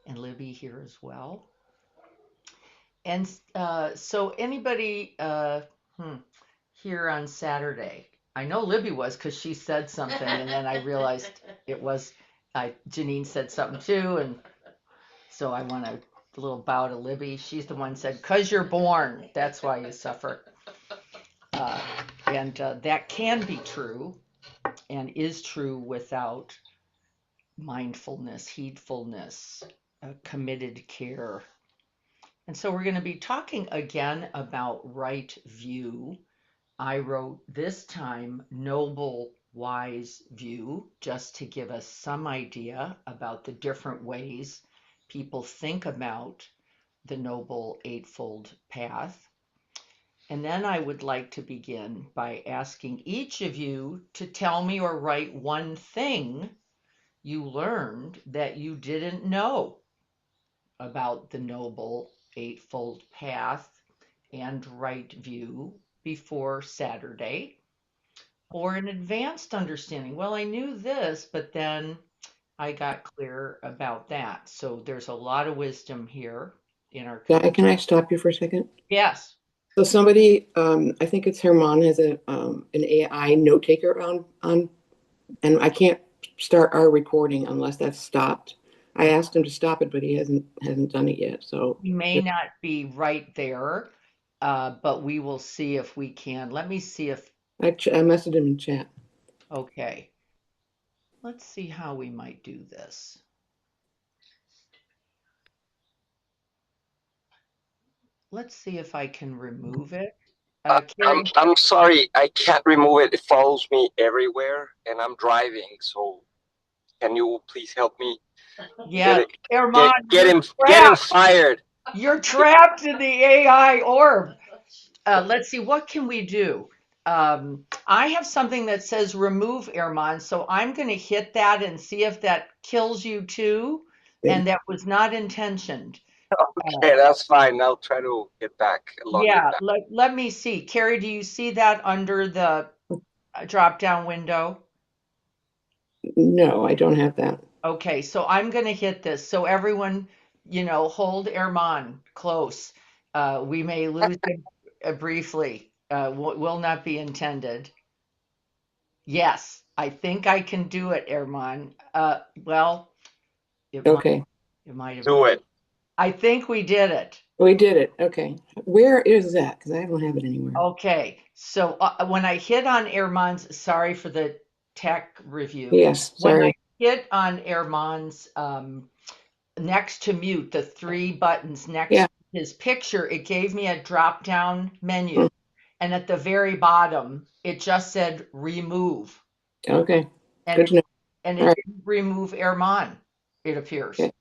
and Libby here as well. And so anybody hmm, here on Saturday? I know Libby was because she said something, and then I realized it was Janine said something too, and so I want a little bow to Libby. She's the one who said, "'Cause you're born, that's why you suffer," uh, and that can be true and is true without mindfulness, heedfulness, committed care. And so we're going to be talking again about right view. I wrote this time noble, wise view, just to give us some idea about the different ways people think about the Noble Eightfold Path. And then I would like to begin by asking each of you to tell me or write one thing you learned that you didn't know about the Noble Eightfold Path and right view before Saturday, or an advanced understanding. Well, I knew this, but then I got clear about that. So there's a lot of wisdom here in our Yeah, community. can I stop you for a second? Yes. So somebody, I think it's Herman, has an AI note taker on, and I can't start our recording unless that's stopped. I asked him to stop it, but he hasn't done it yet. So We may not be right there, but we will see if we can. Let me see if, I messaged him in chat. okay, let's see how we might do this. Let's see if I can remove it. Carrie, I'm sorry, I can't remove it. It follows me everywhere, and I'm driving. So can you please help me get yeah, it? Herman, you're Get him trapped. fired. You're trapped in the AI orb. Let's see, what can we do? I have something that says remove Airmon, so I'm going to hit that and see if that kills you too. Okay. And that was not intentioned. Uh, Okay, that's fine. I'll try to get back, log in yeah, back. let me see. Carrie, do you see that under the drop down window? No, I don't have that. Okay, so I'm going to hit this. So everyone, hold Airmon close. We may lose him briefly. Will not be intended. Yes, I think I can do it, Erman. Well, it might Okay, it might have. Do it. I think we did it. we did it. Okay, where is that? Because I don't have it anywhere. Okay, so when I hit on Erman's, sorry for the tech review. Yes, When I sorry. hit on Erman's next to mute, the three buttons next Yeah. to his picture, it gave me a drop down Mm, menu, and at the very bottom, it just said remove, okay, and good it to know. and All it right. didn't remove Erman. It appears. Okay.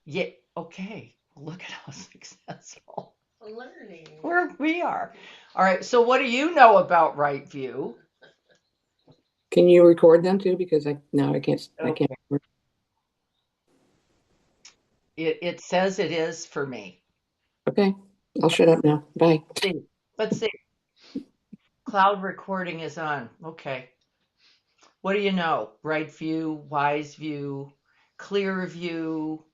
Yeah, okay. Look at how successful. Learning. Where we are. All right, so what do you know about right view? Can you record them too? Because I no, I can't. I can't. Okay. It says it is for me. Okay, I'll shut up now. Bye. See. Let's see. Cloud recording is on. Okay. What do you know? Right view, wise view, clear view,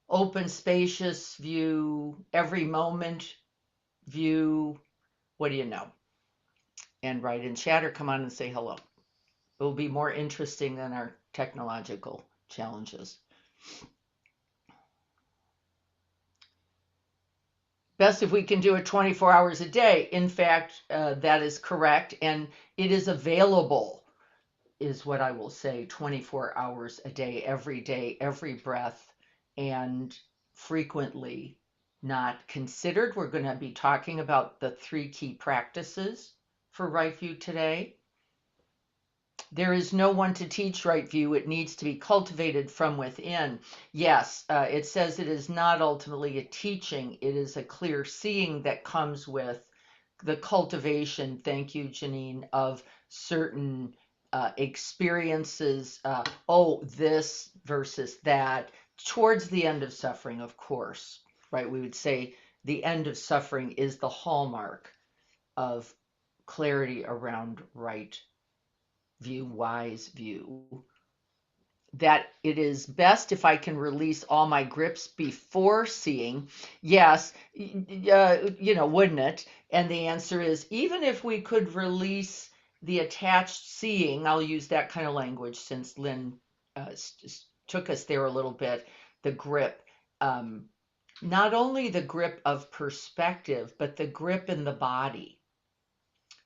open spacious view, every moment view. What do you know? And write in chat or come on and say hello. It will be more interesting than our technological challenges. Best if we can do it 24 hours a day. In fact, that is correct. And it is available, is what I will say, 24 hours a day, every breath, and frequently not considered. We're going to be talking about the three key practices for Right View today. There is no one to teach right view. It needs to be cultivated from within. Yes, it says it is not ultimately a teaching, it is a clear seeing that comes with the cultivation, thank you, Janine, of certain experiences. Oh, this versus that, towards the end of suffering, of course, right? We would say the end of suffering is the hallmark of clarity around right view, wise view. that it is best if I can release all my grips before seeing. Yes, wouldn't it? And the answer is, even if we could release the attached seeing, I'll use that kind of language since Lynn took us there a little bit, the grip. Not only the grip of perspective, but the grip in the body,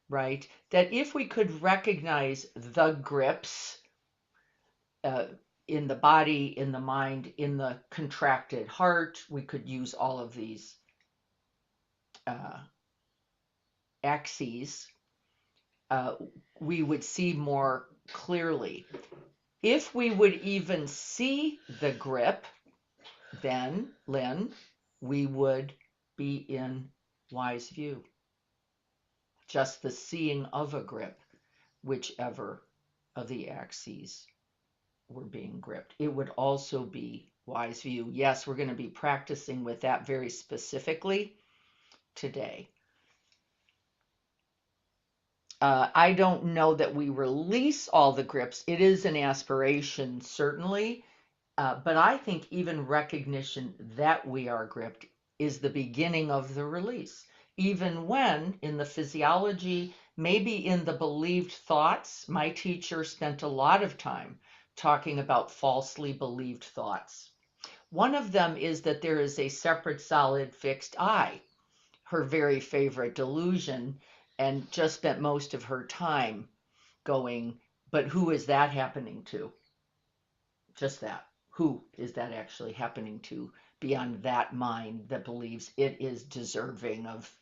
right? That if we could recognize the grips uh, in the body, in the mind, in the contracted heart, we could use all of these uh, axes, we would see more clearly. If we would even see the grip, then, Lynn, we would be in wise view. Just the seeing of a grip, whichever of the axes were being gripped. It would also be wise view. Yes, we're going to be practicing with that very specifically today. I don't know that we release all the grips. It is an aspiration, certainly, but I think even recognition that we are gripped is the beginning of the release. Even when in the physiology, maybe in the believed thoughts, my teacher spent a lot of time talking about falsely believed thoughts. One of them is that there is a separate, solid, fixed I, her very favorite delusion, and just spent most of her time going, but who is that happening to? Just that. Who is that actually happening to beyond that mind that believes it is deserving of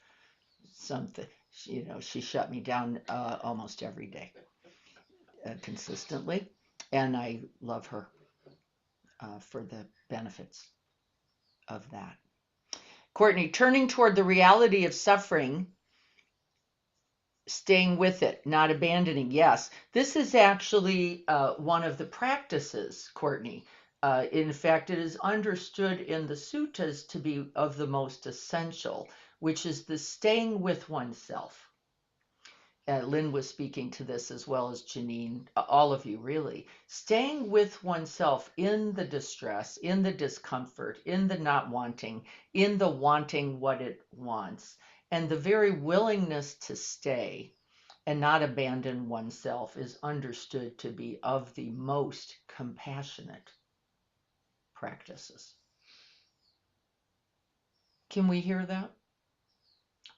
something? She shut me down almost every day, consistently, and I love her for the benefits of that. Courtney, turning toward the reality of suffering, staying with it, not abandoning. Yes, this is actually one of the practices, Courtney. In fact, it is understood in the suttas to be of the most essential, which is the staying with oneself. Lynn was speaking to this as well as Janine, all of you really. Staying with oneself in the distress, in the discomfort, in the not wanting, in the wanting what it wants, and the very willingness to stay and not abandon oneself is understood to be of the most compassionate practices. Can we hear that?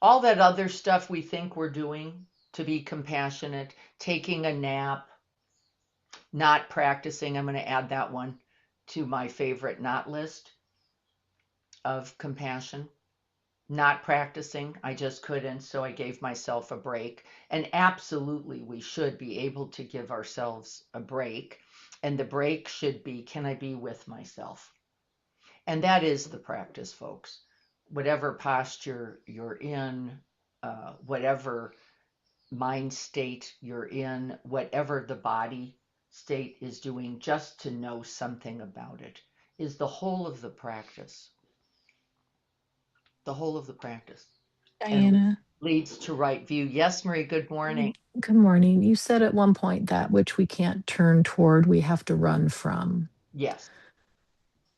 All that other stuff we think we're doing to be compassionate, taking a nap, not practicing, I'm going to add that one to my favorite not list of compassion. Not practicing, I just couldn't, so I gave myself a break. And absolutely, we should be able to give ourselves a break. And the break should be, can I be with myself? And that is the practice, folks. Whatever posture you're in, whatever mind state you're in, whatever the body state is doing, just to know something about it is the whole of the practice. The whole of the practice. And Diana, leads to right view. Yes, Marie, good morning. good morning. You said at one point that which we can't turn toward, we have to run from. Yes,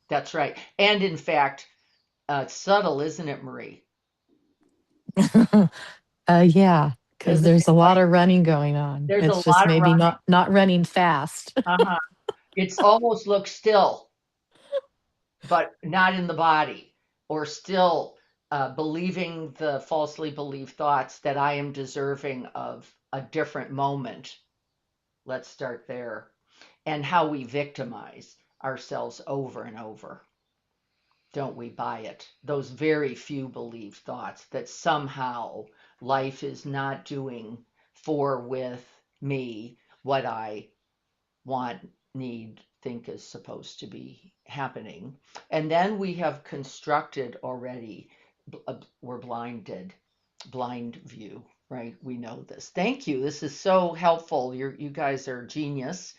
that's right. And in fact, it's subtle, isn't it, Marie? Yeah, because Isn't there's it? a lot of running going on. There's a It's just lot of maybe running. not running fast. Uh-huh. It's almost looks still, but not in the body, or still believing the falsely believed thoughts that I am deserving of a different moment. Let's start there. And how we victimize ourselves over and over. Don't we buy it? Those very few believed thoughts that somehow life is not doing for with me what I want, need, think is supposed to be happening. And then we have constructed already, we're blinded, blind view, right? We know this. Thank you. This is so helpful. You guys are genius.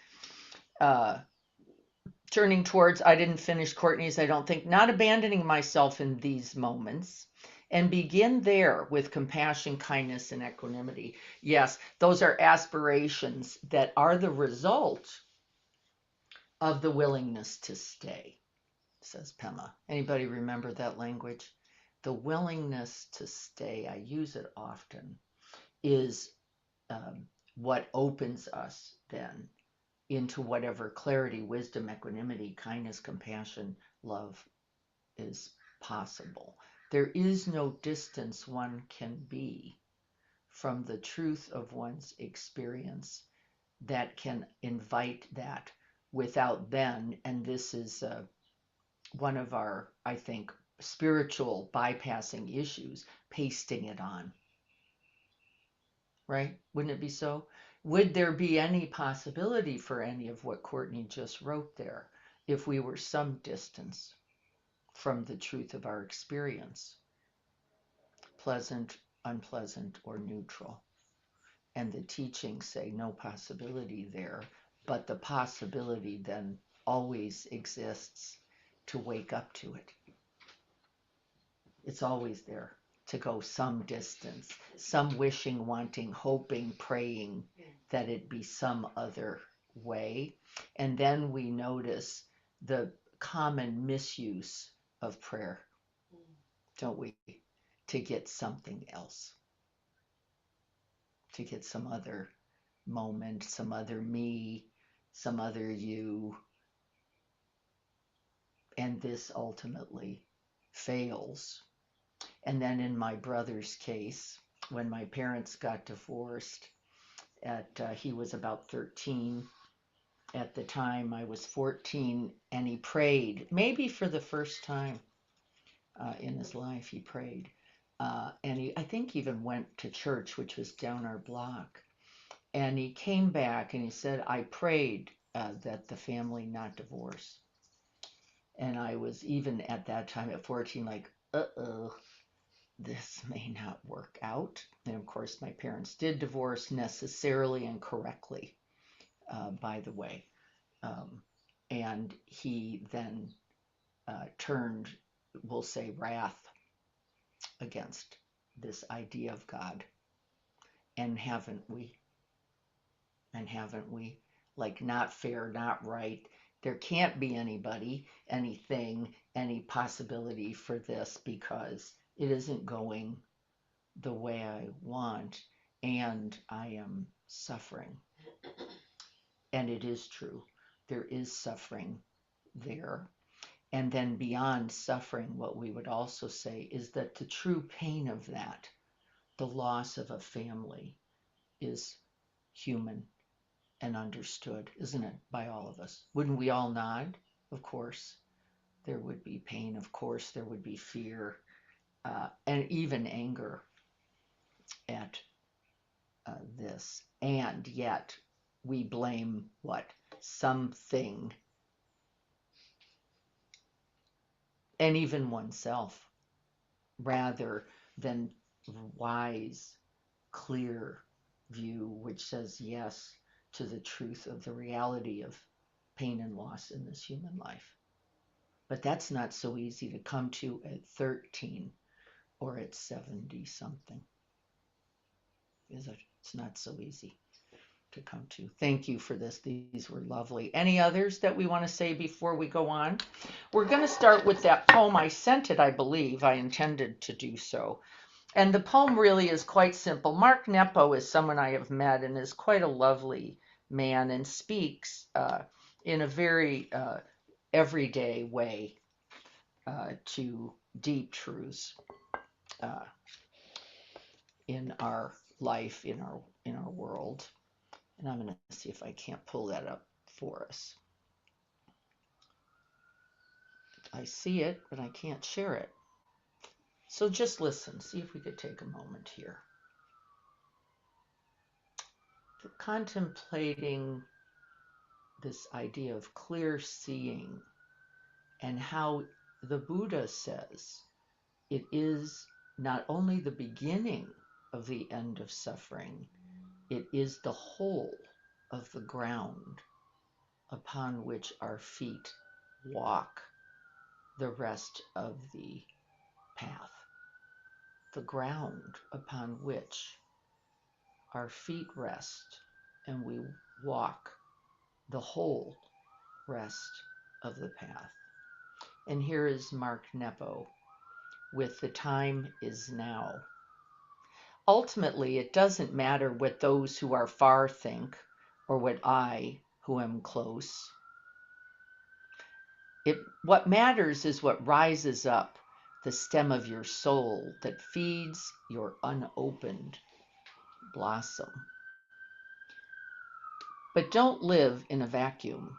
Turning towards, I didn't finish Courtney's, I don't think, not abandoning myself in these moments, and begin there with compassion, kindness, and equanimity. Yes, those are aspirations that are the result of the willingness to stay, says Pema. Anybody remember that language? The willingness to stay, I use it often, is what opens us then into whatever clarity, wisdom, equanimity, kindness, compassion, love is possible. There is no distance one can be from the truth of one's experience that can invite that without then, and this is one of our, I think, spiritual bypassing issues, pasting it on. Right? Wouldn't it be so? Would there be any possibility for any of what Courtney just wrote there if we were some distance from the truth of our experience, pleasant, unpleasant, or neutral? And the teachings say no possibility there, but the possibility then always exists to wake up to it. It's always there to go some distance, some wishing, wanting, hoping, praying that it be some other way. And then we notice the common misuse of prayer, don't we? To get something else, to get some other moment, some other me, some other you. And this ultimately fails. And then in my brother's case, when my parents got divorced, he was about 13 at the time. I was 14, and he prayed, maybe for the first time in his life, he prayed. And he, I think, even went to church, which was down our block. And he came back and he said, I prayed that the family not divorce. And I was, even at that time at 14, like, uh-oh, this may not work out. And of course, my parents did divorce necessarily and correctly, by the way. And he then turned, we'll say, wrath against this idea of God. And haven't we? And haven't we? Like, not fair, not right. There can't be anybody, anything, any possibility for this because it isn't going the way I want, and I am suffering. And it is true. There is suffering there. And then beyond suffering, what we would also say is that the true pain of that, the loss of a family, is human and understood, isn't it, by all of us? Wouldn't we all nod? Of course. There would be pain, of course. There would be fear, and even anger at this. And yet we blame what? Something, and even oneself, rather than wise, clear view which says yes to the truth of the reality of pain and loss in this human life. But that's not so easy to come to at 13 or at 70 something, is it? It's not so easy to come to. Thank you for this. These were lovely. Any others that we want to say before we go on? We're going to start with that poem. I sent it, I believe. I intended to do so. And the poem really is quite simple. Mark Nepo is someone I have met and is quite a lovely man and speaks in a very everyday way to deep truths in our life, in our world. And I'm going to see if I can't pull that up for us. I see it, but I can't share it. So just listen, see if we could take a moment here. Contemplating this idea of clear seeing and how the Buddha says it is not only the beginning of the end of suffering, it is the whole of the ground upon which our feet walk the rest of the path. The ground upon which our feet rest and we walk the whole rest of the path. And here is Mark Nepo with "The time is now." Ultimately, it doesn't matter what those who are far think, or what I, who am close. What matters is what rises up, the stem of your soul that feeds your unopened blossom. But don't live in a vacuum.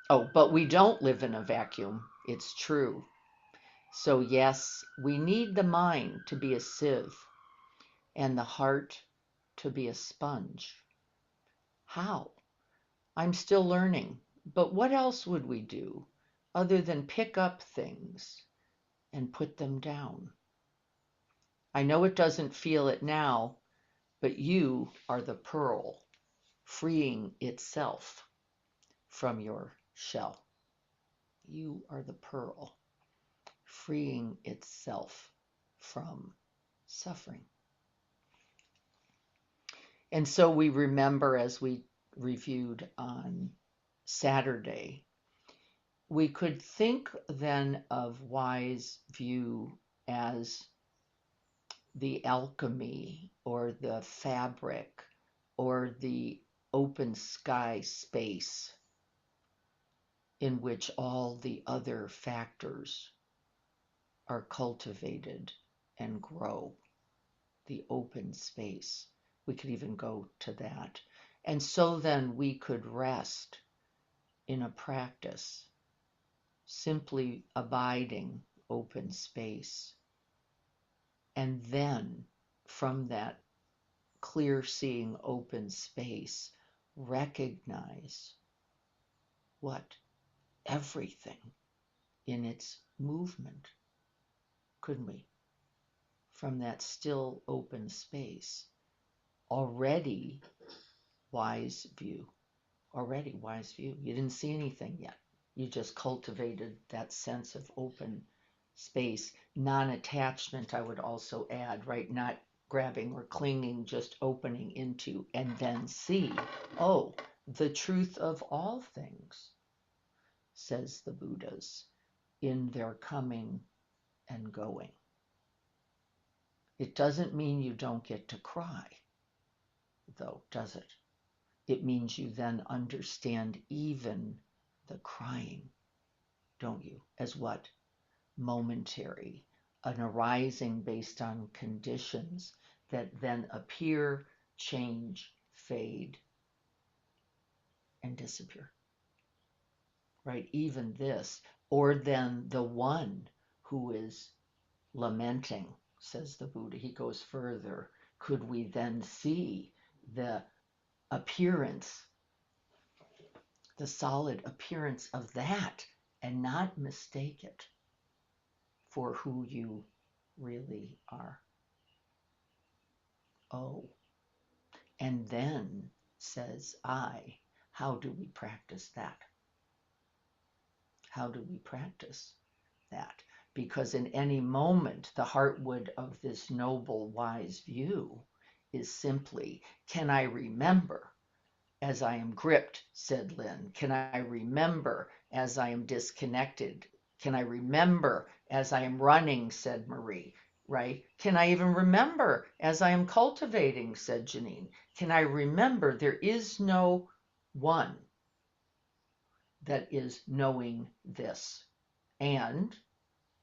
Oh, but we don't live in a vacuum. It's true. So yes, we need the mind to be a sieve and the heart to be a sponge. How? I'm still learning. But what else would we do other than pick up things and put them down? I know it doesn't feel it now, but you are the pearl freeing itself from your shell. You are the pearl freeing itself from suffering. And so we remember, as we reviewed on Saturday, we could think then of wise view as the alchemy or the fabric or the open sky space in which all the other factors are cultivated and grow. The open space. We could even go to that. And so then we could rest in a practice, simply abiding open space. And then from that clear seeing open space, recognize what? Everything in its movement, couldn't we? From that still open space. Already wise view. Already wise view. You didn't see anything yet. You just cultivated that sense of open space. Non-attachment, I would also add, right? Not grabbing or clinging, just opening into, and then see, oh, the truth of all things, says the Buddhas, in their coming and going. It doesn't mean you don't get to cry, though, does it? It means you then understand even the crying, don't you? As what? Momentary, an arising based on conditions that then appear, change, fade, and disappear. Right? Even this. Or then the one who is lamenting, says the Buddha. He goes further. Could we then see the appearance, the solid appearance of that, and not mistake it for who you really are? Oh, and then, says I, how do we practice that? How do we practice that? Because in any moment, the heartwood of this noble, wise view is simply, can I remember as I am gripped, said Lynn? Can I remember as I am disconnected? Can I remember as I am running, said Marie, right? Can I even remember as I am cultivating, said Janine? Can I remember there is no one that is knowing this? And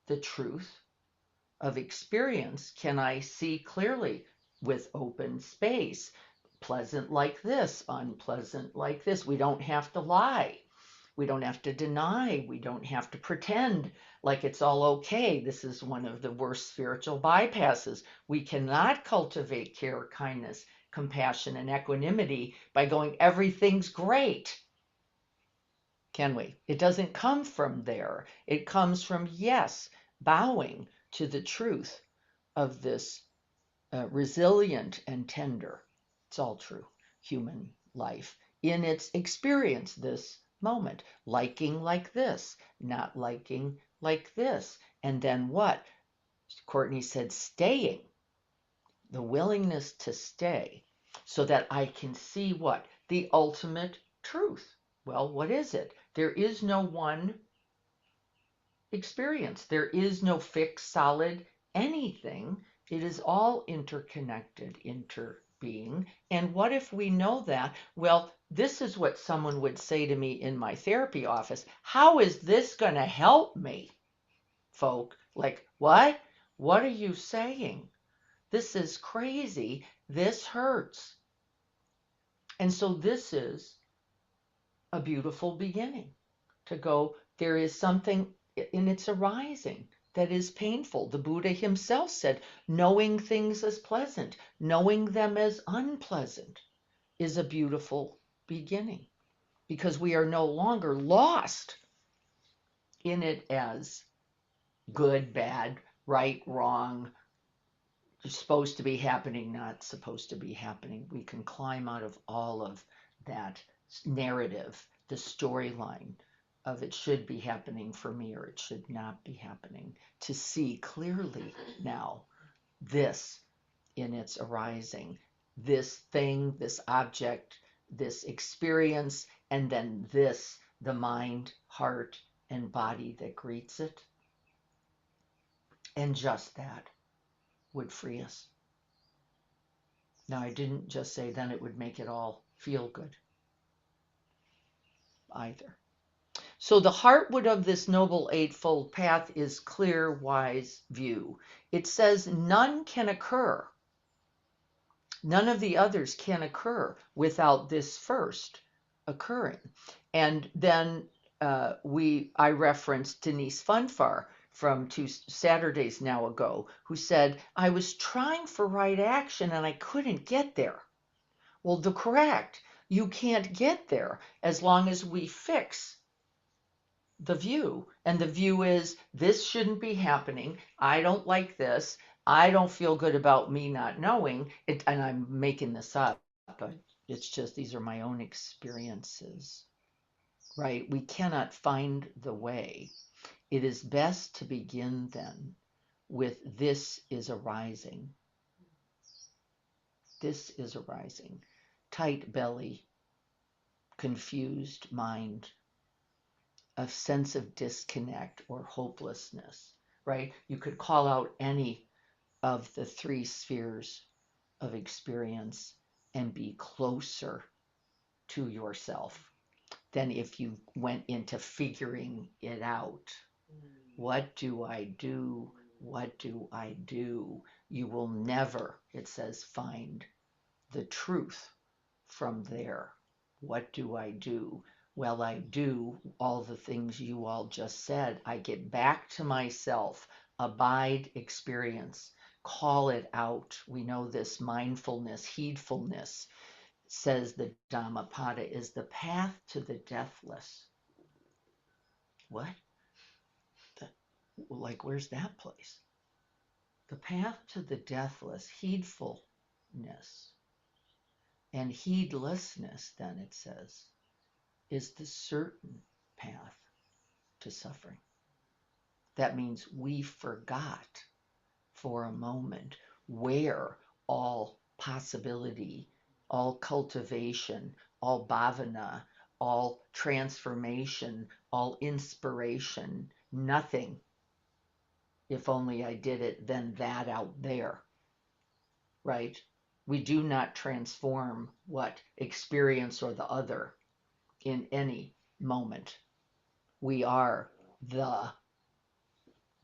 the truth of experience, can I see clearly with open space? Pleasant like this, unpleasant like this. We don't have to lie. We don't have to deny. We don't have to pretend like it's all okay. This is one of the worst spiritual bypasses. We cannot cultivate care, kindness, compassion, and equanimity by going, everything's great. Can we? It doesn't come from there. It comes from, yes, bowing to the truth of this resilient and tender, it's all true, human life in its experience this moment, liking like this, not liking like this. And then what? Courtney said, staying, the willingness to stay so that I can see what? The ultimate truth. Well, what is it? There is no one experience. There is no fixed, solid anything. It is all interconnected, interbeing. And what if we know that? Well, this is what someone would say to me in my therapy office. How is this going to help me, folk? Like, what? What are you saying? This is crazy. This hurts. And so this is a beautiful beginning to go, there is something in its arising that is painful. The Buddha himself said, knowing things as pleasant, knowing them as unpleasant is a beautiful beginning because we are no longer lost in it as good, bad, right, wrong, supposed to be happening, not supposed to be happening. We can climb out of all of that narrative, the storyline of it should be happening for me or it should not be happening, to see clearly now this in its arising, this thing, this object, this experience, and then this, the mind, heart, and body that greets it. And just that would free us. Now, I didn't just say then it would make it all feel good either. So the heartwood of this Noble Eightfold Path is clear, wise view. It says none can occur. None of the others can occur without this first occurring. And then I referenced Denise Funfar from 2 Saturdays now ago, who said, I was trying for right action and I couldn't get there. Well, correct. You can't get there as long as we fix the view. And the view is, this shouldn't be happening. I don't like this. I don't feel good about me not knowing it. And I'm making this up, but it's just, these are my own experiences, right? We cannot find the way. It is best to begin then with this is arising. This is arising. Tight belly, confused mind, a sense of disconnect or hopelessness, right? You could call out any of the 3 spheres of experience and be closer to yourself than if you went into figuring it out. What do I do? What do I do? You will never, it says, find the truth from there. What do I do? Well, I do all the things you all just said. I get back to myself, abide, experience, call it out. We know this mindfulness, heedfulness, says the Dhammapada, is the path to the deathless. What? Like, where's that place? The path to the deathless, heedfulness. And heedlessness, then it says, is the certain path to suffering. That means we forgot for a moment where all possibility, all cultivation, all bhavana, all transformation, all inspiration, nothing. If only I did it, then that out there, right? We do not transform what experience or the other in any moment. We are the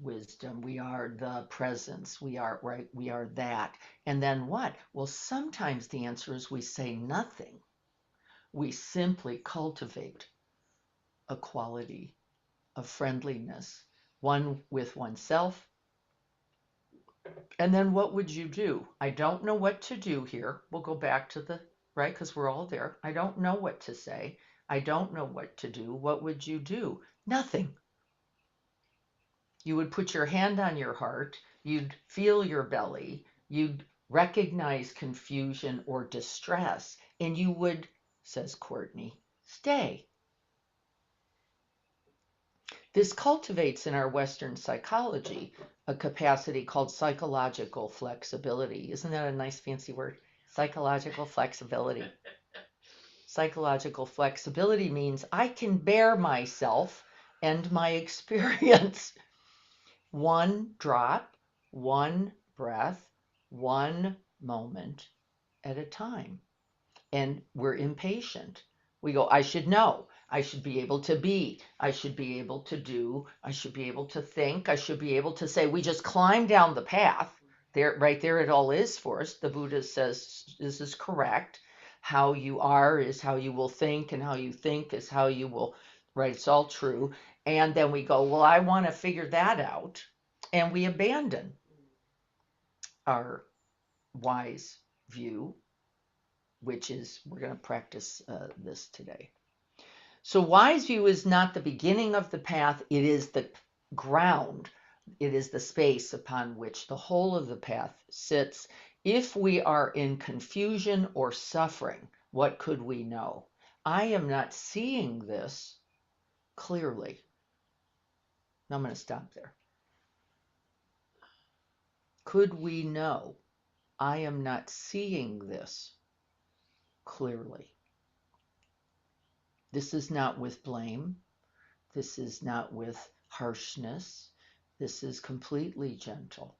wisdom. We are the presence. We are, right? We are that. And then what? Well, sometimes the answer is we say nothing. We simply cultivate a quality of friendliness, one with oneself. And then what would you do? I don't know what to do here. We'll go back to the, right? Because we're all there. I don't know what to say. I don't know what to do. What would you do? Nothing. You would put your hand on your heart. You'd feel your belly. You'd recognize confusion or distress. And you would, says Courtney, stay. This cultivates in our Western psychology a capacity called psychological flexibility. Isn't that a nice fancy word? Psychological flexibility. Psychological flexibility means I can bear myself and my experience one drop, one breath, one moment at a time. And we're impatient. We go, I should know. I should be able to be. I should be able to do. I should be able to think. I should be able to say. We just climb down the path. There, right there, it all is for us. The Buddha says this is correct. How you are is how you will think, and how you think is how you will. Right, it's all true. And then we go, well, I want to figure that out, and we abandon our wise view, which is, we're going to practice this today. So wise view is not the beginning of the path, it is the ground, it is the space upon which the whole of the path sits. If we are in confusion or suffering, what could we know? I am not seeing this clearly. Now I'm going to stop there. Could we know I am not seeing this clearly? This is not with blame. This is not with harshness. This is completely gentle.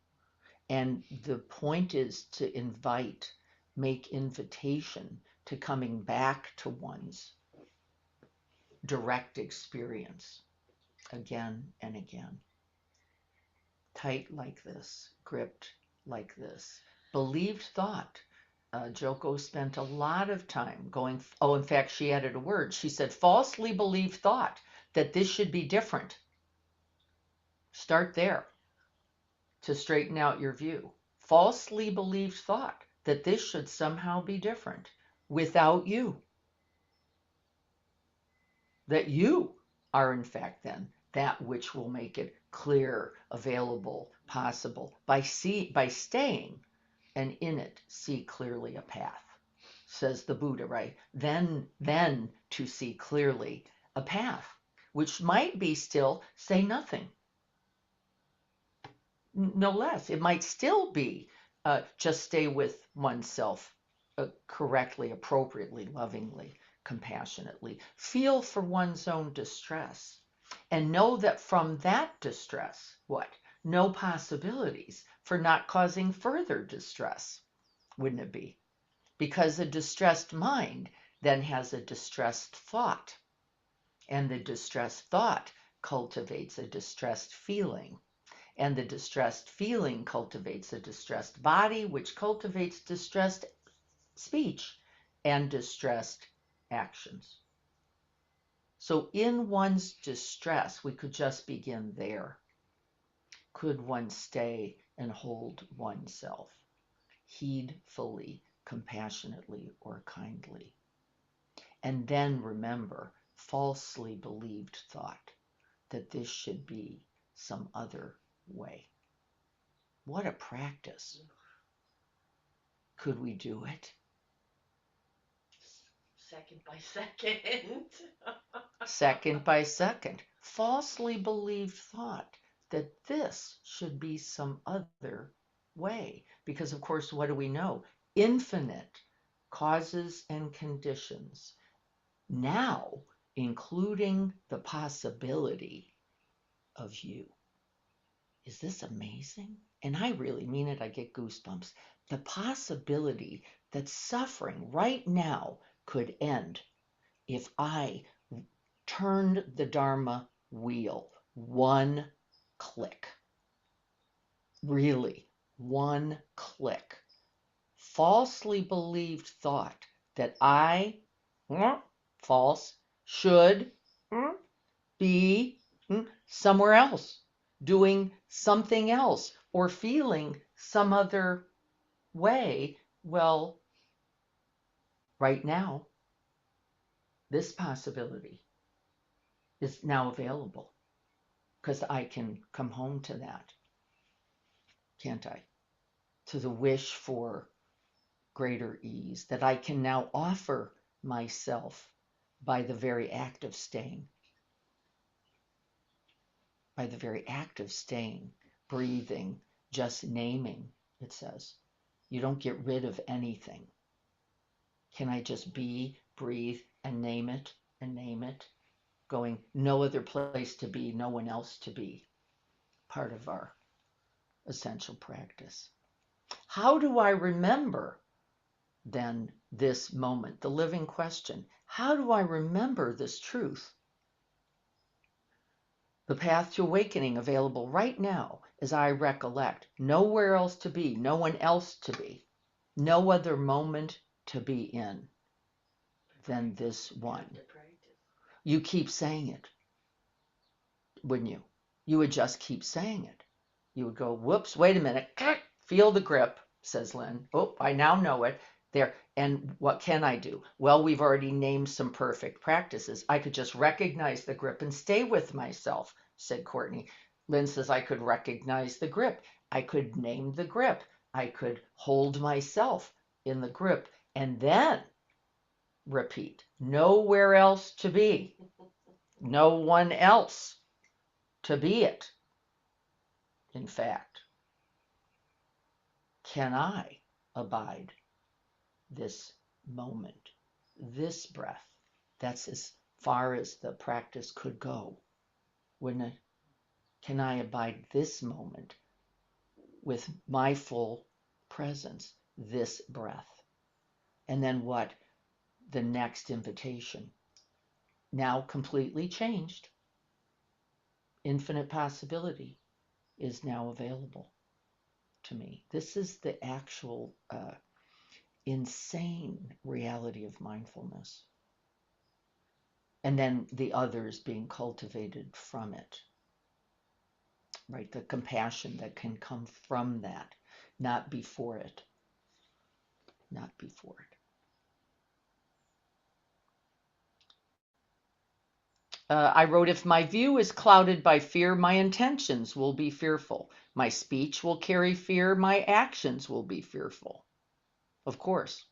And the point is to invite, make invitation to coming back to one's direct experience again and again. Tight like this, gripped like this. Believed thought. Joko spent a lot of time going, oh, in fact, she added a word. She said, falsely believed thought that this should be different. Start there to straighten out your view. Falsely believed thought that this should somehow be different without you. That you are, in fact, then that which will make it clear, available, possible by staying and in it see clearly a path, says the Buddha, right? Then to see clearly a path, which might be still say nothing. No less. It might still be just stay with oneself correctly, appropriately, lovingly, compassionately. Feel for one's own distress and know that from that distress, what? No possibilities for not causing further distress, wouldn't it be? Because a distressed mind then has a distressed thought, and the distressed thought cultivates a distressed feeling, and the distressed feeling cultivates a distressed body, which cultivates distressed speech and distressed actions. So in one's distress, we could just begin there. Could one stay and hold oneself, heedfully, compassionately, or kindly? And then remember, falsely believed thought that this should be some other way. What a practice. Could we do it? Second by second. Second by second. Falsely believed thought that this should be some other way. Because, of course, what do we know? Infinite causes and conditions, now including the possibility of you. Is this amazing? And I really mean it. I get goosebumps. The possibility that suffering right now could end if I turned the Dharma wheel one click. Really, one click. Falsely believed thought that I, false, should be somewhere else, doing something else, or feeling some other way. Well, right now, this possibility is now available because I can come home to that, can't I? To the wish for greater ease that I can now offer myself by the very act of staying. By the very act of staying, breathing, just naming, it says. You don't get rid of anything. Can I just be breathe, and name it, going no other place to be, no one else to be, part of our essential practice. How do I remember then this moment, the living question? How do I remember this truth? The path to awakening available right now as I recollect, nowhere else to be, no one else to be, no other moment to be in than this one. You keep saying it, wouldn't you? You would just keep saying it. You would go, whoops, wait a minute, feel the grip, says Lynn. Oh, I now know it. There. And what can I do? Well, we've already named some perfect practices. I could just recognize the grip and stay with myself, said Courtney. Lynn says I could recognize the grip. I could name the grip. I could hold myself in the grip and then repeat. Nowhere else to be. No one else to be it. In fact, can I abide this moment, this breath? That's as far as the practice could go, wouldn't it? Can I abide this moment with my full presence, this breath? And then what? The next invitation. Now completely changed. Infinite possibility is now available to me. This is the actual insane reality of mindfulness. And then the others being cultivated from it, right? The compassion that can come from that, not before it. Not before it. I wrote, if my view is clouded by fear, my intentions will be fearful. My speech will carry fear. My actions will be fearful. Of course.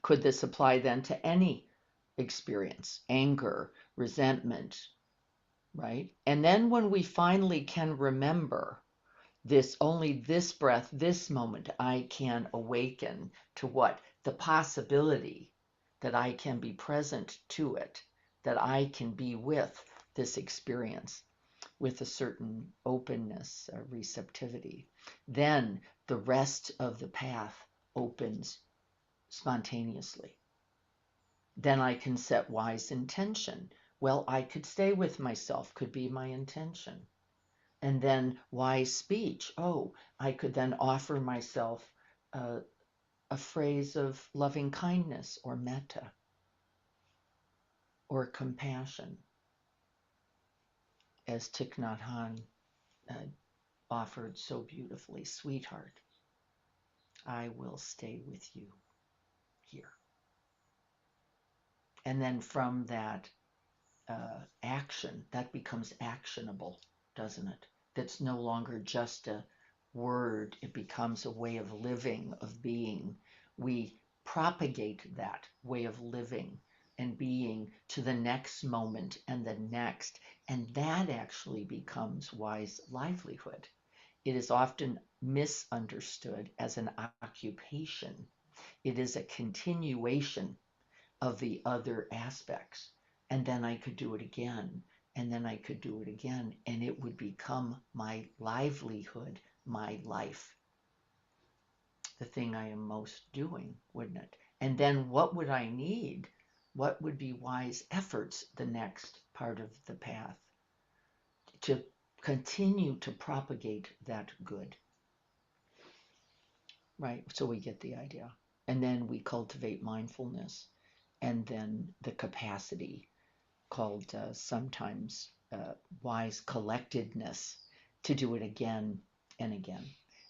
Could this apply then to any experience? Anger, resentment, right? And then when we finally can remember this, only this breath, this moment, I can awaken to what? The possibility that I can be present to it, that I can be with this experience with a certain openness, receptivity. Then the rest of the path opens spontaneously. Then I can set wise intention. Well, I could stay with myself, could be my intention. And then wise speech. Oh, I could then offer myself a phrase of loving kindness or metta or compassion, as Thich Nhat Hanh offered so beautifully. Sweetheart, I will stay with you here. And then from that action, that becomes actionable, doesn't it? That's no longer just a word. It becomes a way of living, of being. We propagate that way of living and being to the next moment and the next. And that actually becomes wise livelihood. It is often misunderstood as an occupation. It is a continuation of the other aspects. And then I could do it again. And then I could do it again. And it would become my livelihood, my life. The thing I am most doing, wouldn't it? And then what would I need? What would be wise efforts, the next part of the path, to continue to propagate that good? Right? So we get the idea. And then we cultivate mindfulness. And then the capacity called sometimes wise collectedness to do it again and again,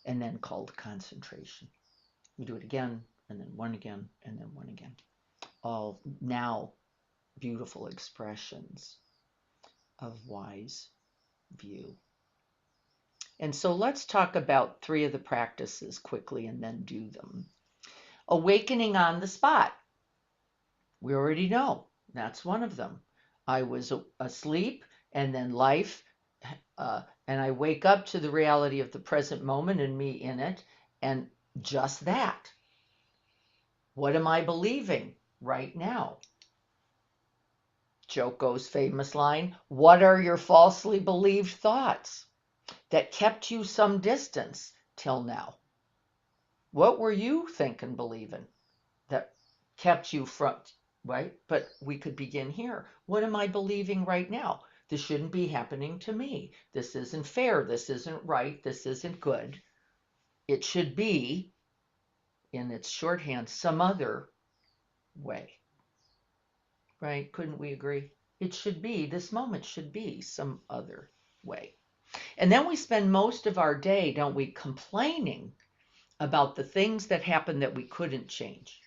and then called concentration. We do it again, and then one again, and then one again. All now beautiful expressions of wise view. And so let's talk about 3 of the practices quickly and then do them. Awakening on the spot. We already know that's one of them. I was asleep, and then life, and I wake up to the reality of the present moment and me in it, and just that. What am I believing right now? Joko's famous line, what are your falsely believed thoughts that kept you some distance till now? What were you thinking, believing that kept you from, right? But we could begin here. What am I believing right now? This shouldn't be happening to me. This isn't fair. This isn't right. This isn't good. It should be, in its shorthand, some other way, right? Couldn't we agree? It should be, this moment should be some other way. And then we spend most of our day, don't we, complaining about the things that happened that we couldn't change.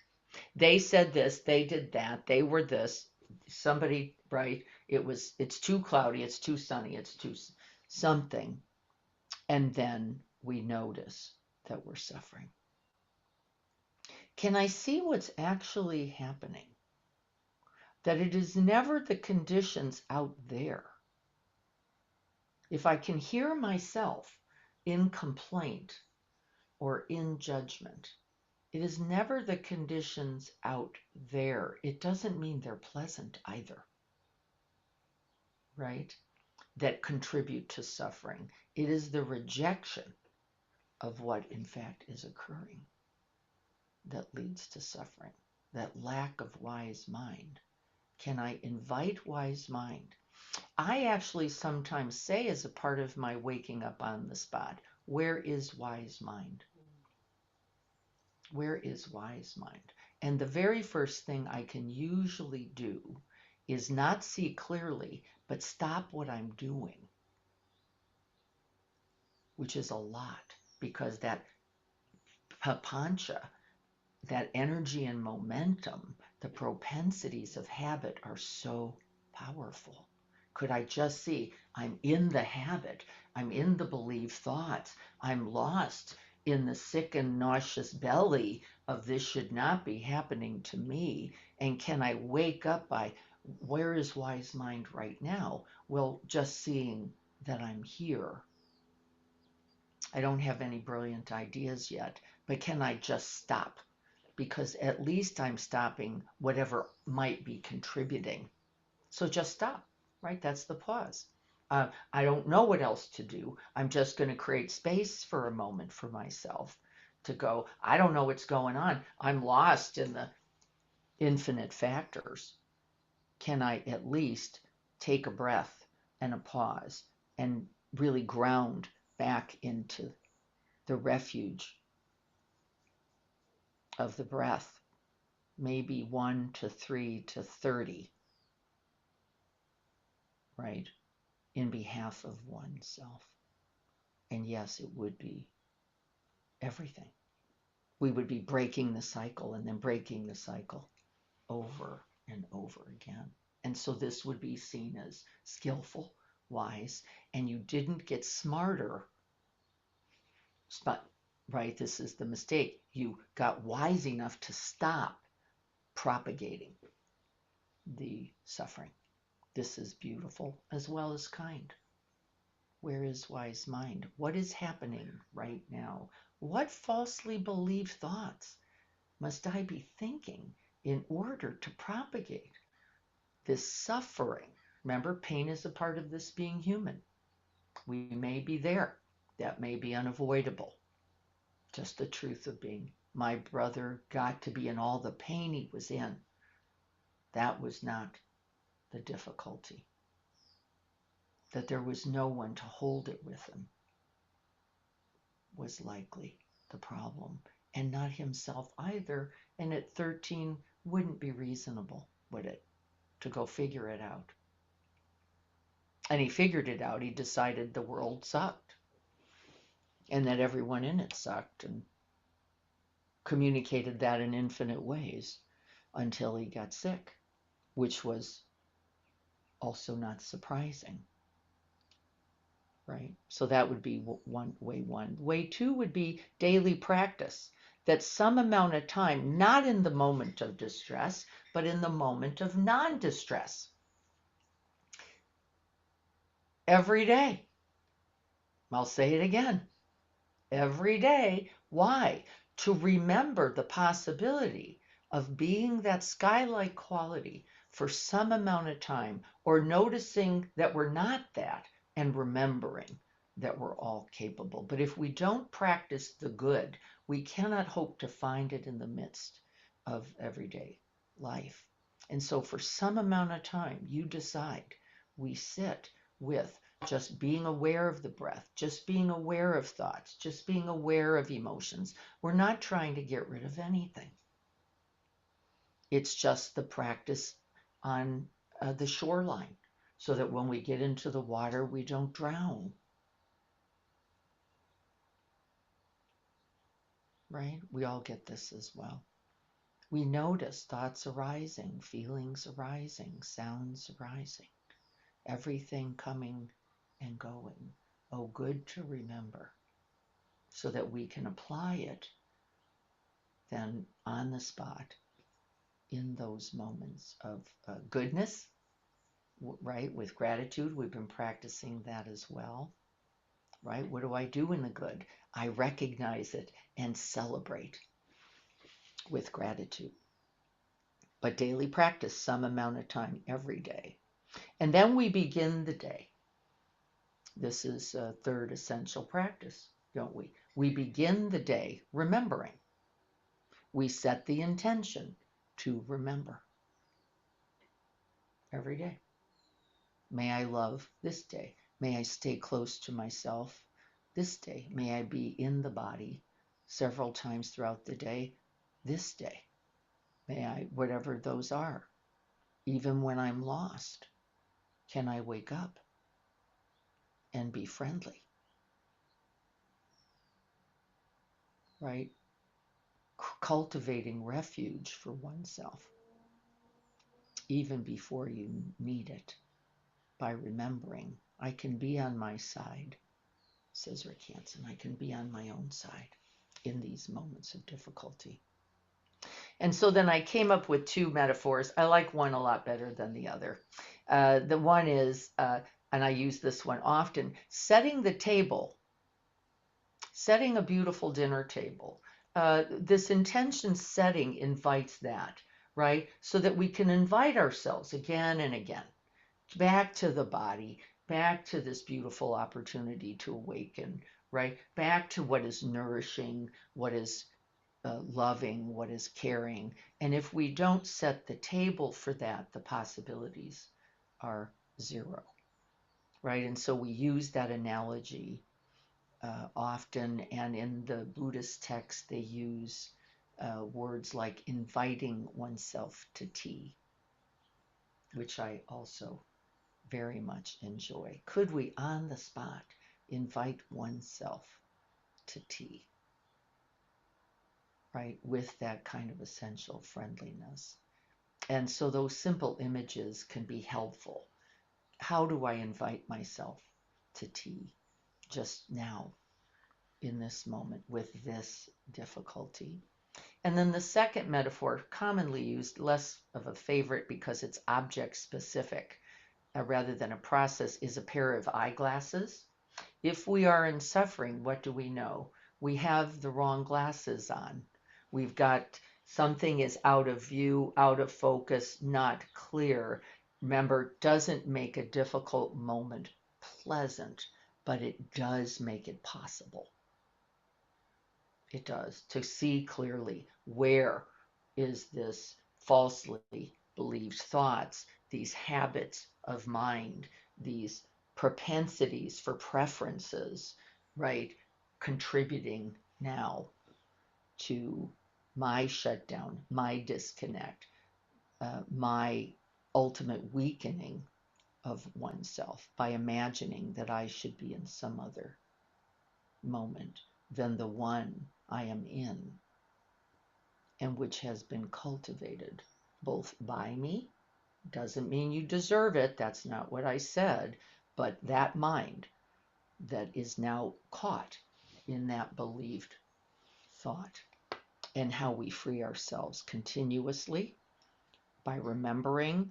They said this, they did that, they were this, somebody, right? It's too cloudy, it's too sunny, it's too something. And then we notice that we're suffering. Can I see what's actually happening? That it is never the conditions out there. If I can hear myself in complaint or in judgment, it is never the conditions out there. It doesn't mean they're pleasant either, right? That contribute to suffering. It is the rejection of what in fact is occurring that leads to suffering, that lack of wise mind. Can I invite wise mind? I actually sometimes say, as a part of my waking up on the spot, where is wise mind? Where is wise mind? And the very first thing I can usually do is not see clearly, but stop what I'm doing, which is a lot, because that papancha, that energy and momentum, the propensities of habit are so powerful. Could I just see I'm in the habit, I'm in the believed thoughts, I'm lost in the sick and nauseous belly of this should not be happening to me, and can I wake up by where is wise mind right now? Well, just seeing that I'm here. I don't have any brilliant ideas yet, but can I just stop? Because at least I'm stopping whatever might be contributing. So just stop, right? That's the pause. I don't know what else to do. I'm just going to create space for a moment for myself to go, I don't know what's going on. I'm lost in the infinite factors. Can I at least take a breath and a pause and really ground back into the refuge of the breath? Maybe 1 to 3 to 30, right? In behalf of oneself. And yes, it would be everything. We would be breaking the cycle and then breaking the cycle over and over again. And so this would be seen as skillful, wise, and you didn't get smarter, but, right, this is the mistake. You got wise enough to stop propagating the suffering. This is beautiful as well as kind. Where is wise mind? What is happening right now? What falsely believed thoughts must I be thinking in order to propagate this suffering? Remember, pain is a part of this being human. We may be there. That may be unavoidable. Just the truth of being. My brother got to be in all the pain he was in. That was not the difficulty. That there was no one to hold it with him was likely the problem, and not himself either. And at 13 wouldn't be reasonable, would it, to go figure it out? And he figured it out. He decided the world sucked and that everyone in it sucked, and communicated that in infinite ways until he got sick, which was also not surprising. Right? So that would be one way. Way two would be daily practice. That some amount of time, not in the moment of distress, but in the moment of non-distress. Every day. I'll say it again. Every day. Why? To remember the possibility of being that sky-like quality for some amount of time, or noticing that we're not that and remembering that we're all capable. But if we don't practice the good, we cannot hope to find it in the midst of everyday life. And so for some amount of time, you decide, we sit with just being aware of the breath, just being aware of thoughts, just being aware of emotions. We're not trying to get rid of anything. It's just the practice on the shoreline, so that when we get into the water, we don't drown. Right? We all get this as well. We notice thoughts arising, feelings arising, sounds arising, everything coming and going. Oh, good to remember, so that we can apply it then on the spot in those moments of goodness, right? With gratitude, we've been practicing that as well, right? What do I do in the good? I recognize it and celebrate with gratitude. But daily practice, some amount of time every day. And then we begin the day. This is a third essential practice, don't we? We begin the day remembering. We set the intention to remember every day. May I love this day. May I stay close to myself this day. May I be in the body several times throughout the day this day. May I, whatever those are, even when I'm lost, can I wake up and be friendly? Right? Cultivating refuge for oneself, even before you need it, by remembering, I can be on my side, says Rick Hanson. I can be on my own side in these moments of difficulty. And so then I came up with two metaphors. I like one a lot better than the other. The one is, and I use this one often, setting the table, setting a beautiful dinner table. This intention setting invites that, right? So that we can invite ourselves again and again back to the body, back to this beautiful opportunity to awaken, right? Back to what is nourishing, what is loving, what is caring. And if we don't set the table for that, the possibilities are zero, right? And so we use that analogy often, and in the Buddhist text, they use words like inviting oneself to tea, which I also very much enjoy. Could we, on the spot, invite oneself to tea, right, with that kind of essential friendliness? And so those simple images can be helpful. How do I invite myself to tea just now, in this moment, with this difficulty? And then the second metaphor, commonly used, less of a favorite because it's object specific rather than a process, is a pair of eyeglasses. If we are in suffering, what do we know? We have the wrong glasses on. We've got something is out of view, out of focus, not clear. Remember, doesn't make a difficult moment pleasant, but it does make it possible. It does, to see clearly where is this falsely believed thoughts, these habits of mind, these propensities for preferences, right, contributing now to my shutdown, my disconnect, my ultimate weakening of oneself by imagining that I should be in some other moment than the one I am in, and which has been cultivated both by me. Doesn't mean you deserve it, that's not what I said, but that mind that is now caught in that believed thought, and how we free ourselves continuously by remembering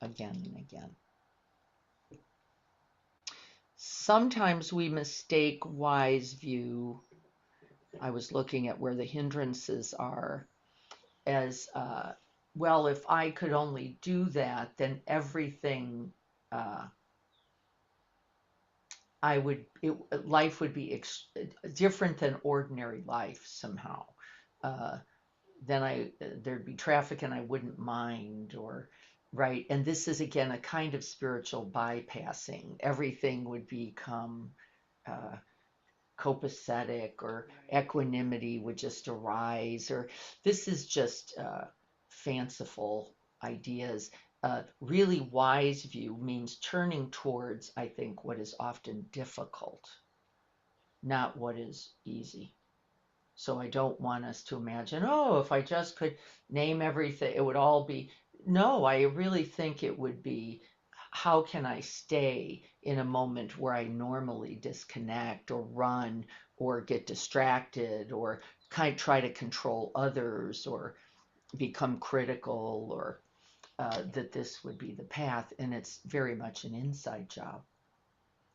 again and again. Sometimes we mistake wise view. I was looking at where the hindrances are as well, if I could only do that, then everything life would be different than ordinary life somehow. Uh, then there'd be traffic and I wouldn't mind, or right. And this is again a kind of spiritual bypassing. Everything would become uh, copacetic, or equanimity would just arise, or this is just fanciful ideas. Really wise view means turning towards, I think, what is often difficult, not what is easy. So I don't want us to imagine, oh, if I just could name everything, it would all be. No, I really think it would be, how can I stay in a moment where I normally disconnect or run or get distracted or kind of try to control others or become critical, or that this would be the path. And it's very much an inside job.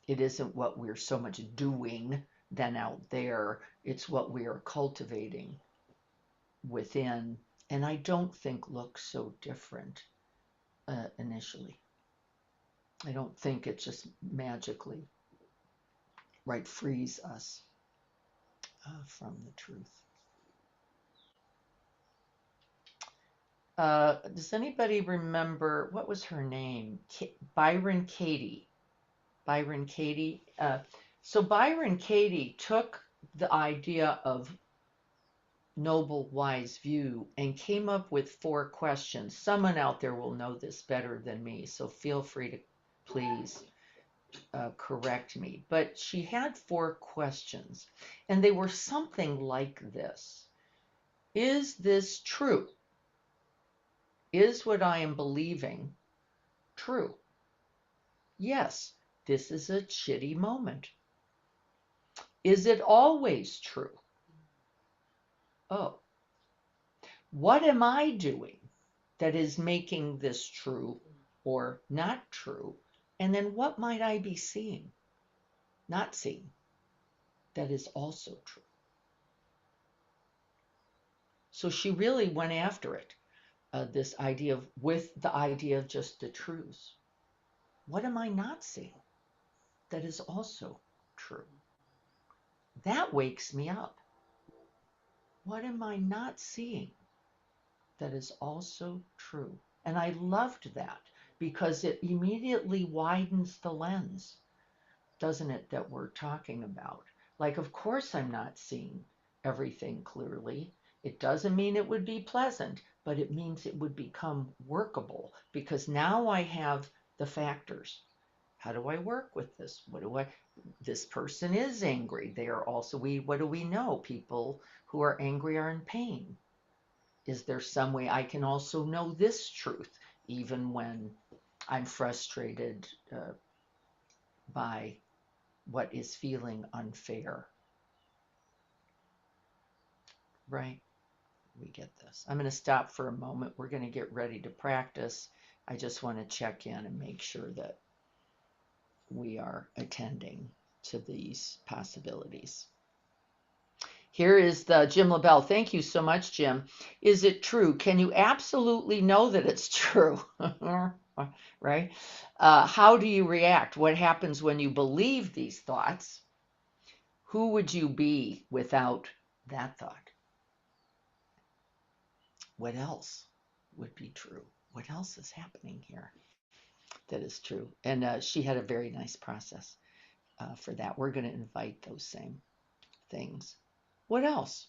It isn't what we're so much doing than out there. It's what we are cultivating within. And I don't think looks so different initially. I don't think it just magically, right, frees us from the truth. Does anybody remember, what was her name? Byron Katie. Byron Katie. So Byron Katie took the idea of noble, wise view and came up with 4 questions. Someone out there will know this better than me, so feel free to please correct me. But she had 4 questions, and they were something like this. Is this true? Is what I am believing true? Yes, this is a shitty moment. Is it always true? Oh, what am I doing that is making this true or not true? And then what might I be seeing, not seeing, that is also true? So she really went after it, this idea of, with the idea of just the truths. What am I not seeing that is also true? That wakes me up. What am I not seeing that is also true? And I loved that because it immediately widens the lens, doesn't it, that we're talking about? Like, of course, I'm not seeing everything clearly. It doesn't mean it would be pleasant, but it means it would become workable because now I have the factors. How do I work with this? This person is angry. They are also, what do we know? People who are angry are in pain. Is there some way I can also know this truth, even when I'm frustrated by what is feeling unfair? Right? We get this. I'm going to stop for a moment. We're going to get ready to practice. I just want to check in and make sure that we are attending to these possibilities. Here is the Jim LaBelle. Thank you so much, Jim. Is it true? Can you absolutely know that it's true? Right? How do you react? What happens when you believe these thoughts? Who would you be without that thought? What else would be true? What else is happening here that is true? And she had a very nice process for that. We're going to invite those same things. What else?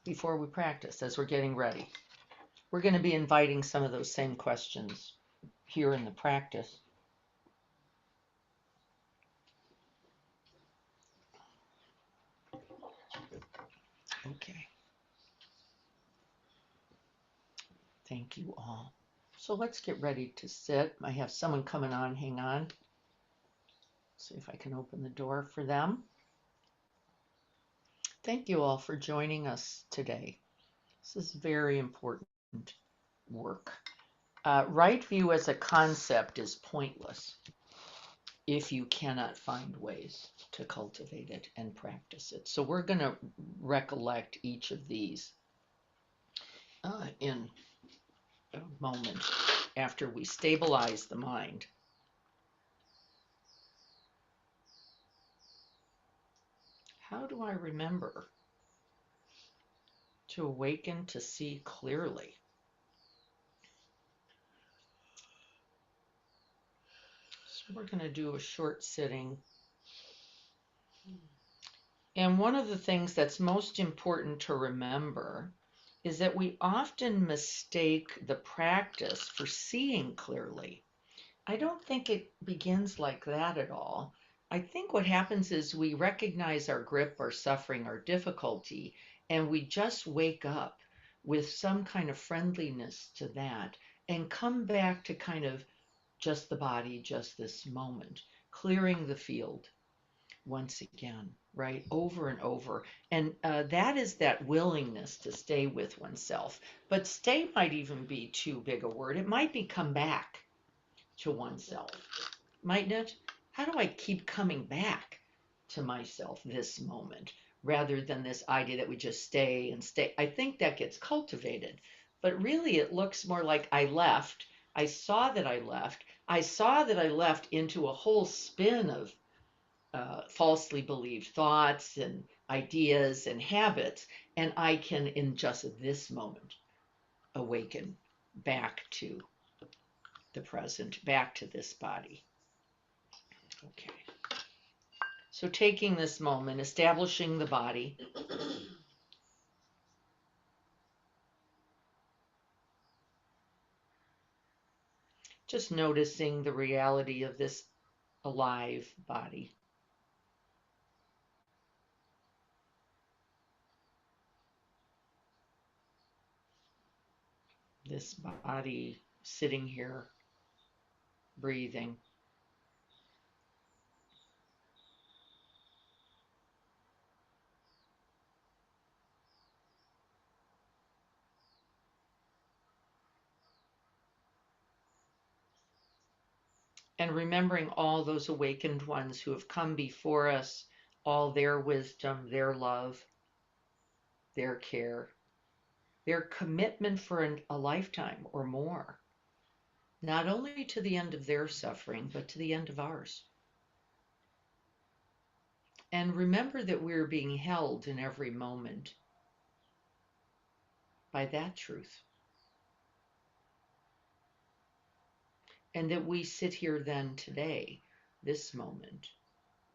Before we practice, as we're getting ready, we're going to be inviting some of those same questions here in the practice. Okay. Thank you all. So let's get ready to sit. I have someone coming on. Hang on. See if I can open the door for them. Thank you all for joining us today. This is very important work. Right view as a concept is pointless if you cannot find ways to cultivate it and practice it. So we're going to recollect each of these. in a moment after we stabilize the mind. How do I remember to awaken to see clearly? So we're going to do a short sitting. And one of the things that's most important to remember is that we often mistake the practice for seeing clearly. I don't think it begins like that at all. I think what happens is we recognize our grip, our suffering, our difficulty, and we just wake up with some kind of friendliness to that and come back to kind of just the body, just this moment, clearing the field once again, right? Over and over. And that is that willingness to stay with oneself. But stay might even be too big a word. It might be come back to oneself, mightn't it? How do I keep coming back to myself this moment rather than this idea that we just stay and stay? I think that gets cultivated, but really it looks more like I left. I saw that I left. I saw that I left into a whole spin of falsely believed thoughts and ideas and habits, and I can, in just this moment, awaken back to the present, back to this body. Okay. So taking this moment, establishing the body, just noticing the reality of this alive body. This body sitting here, breathing. And remembering all those awakened ones who have come before us, all their wisdom, their love, their care, their commitment for a lifetime or more, not only to the end of their suffering, but to the end of ours. And remember that we're being held in every moment by that truth. And that we sit here then today, this moment,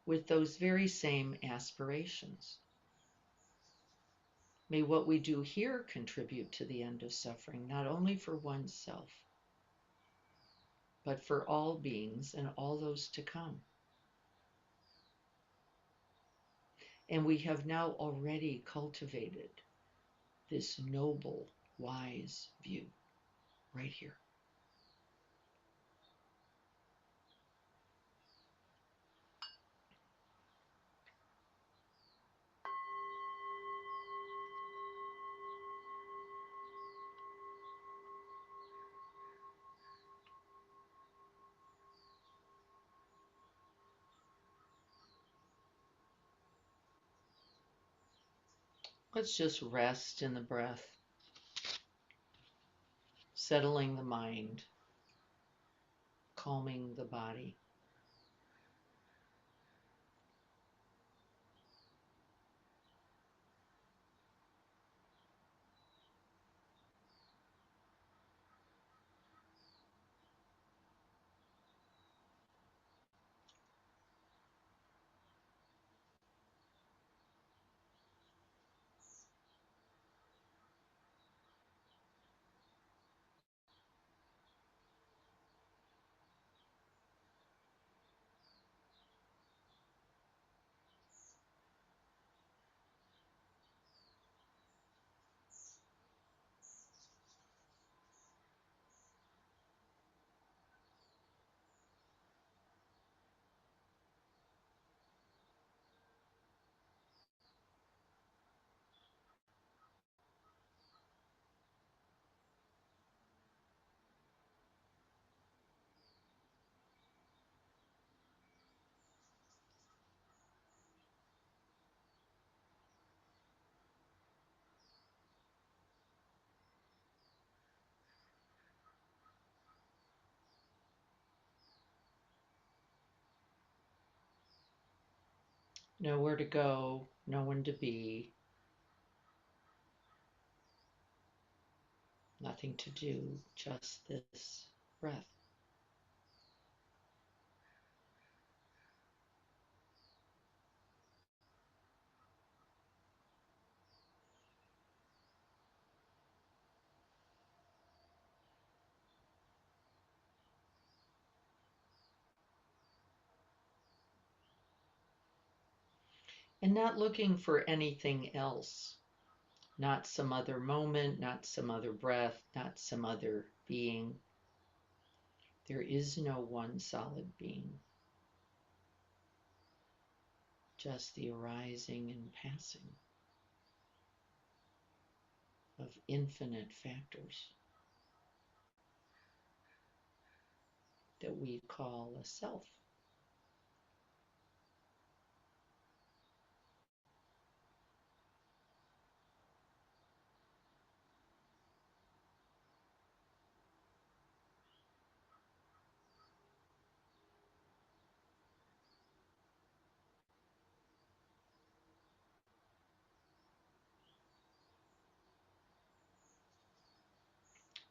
with those very same aspirations. May what we do here contribute to the end of suffering, not only for oneself, but for all beings and all those to come. And we have now already cultivated this noble, wise view right here. Let's just rest in the breath, settling the mind, calming the body. Nowhere to go, no one to be, nothing to do, just this breath. And not looking for anything else, not some other moment, not some other breath, not some other being. There is no one solid being, just the arising and passing of infinite factors that we call a self.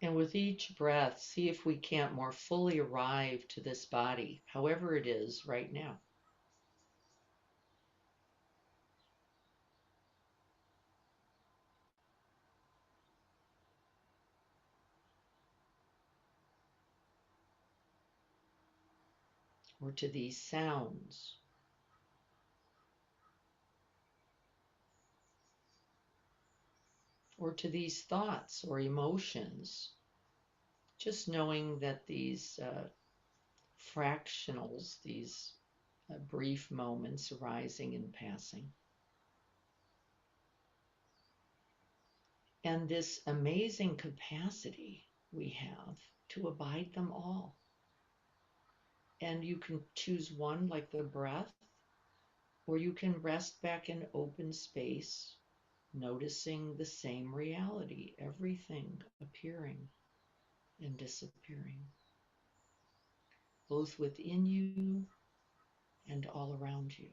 And with each breath, see if we can't more fully arrive to this body, however it is right now. Or to these sounds. Or to these thoughts or emotions. Just knowing that these fractionals, these brief moments arising and passing. And this amazing capacity we have to abide them all. And you can choose one like the breath, or you can rest back in open space, noticing the same reality, everything appearing and disappearing, both within you and all around you.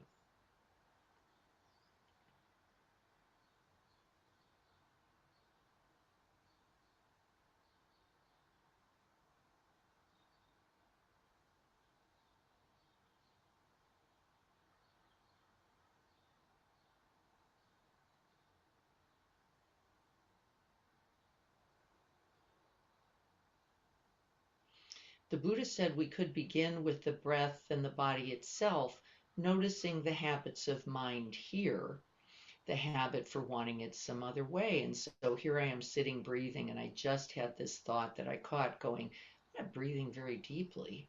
The Buddha said we could begin with the breath and the body itself, noticing the habits of mind here, the habit for wanting it some other way. And so here I am sitting breathing, and I just had this thought that I caught going, I'm not breathing very deeply.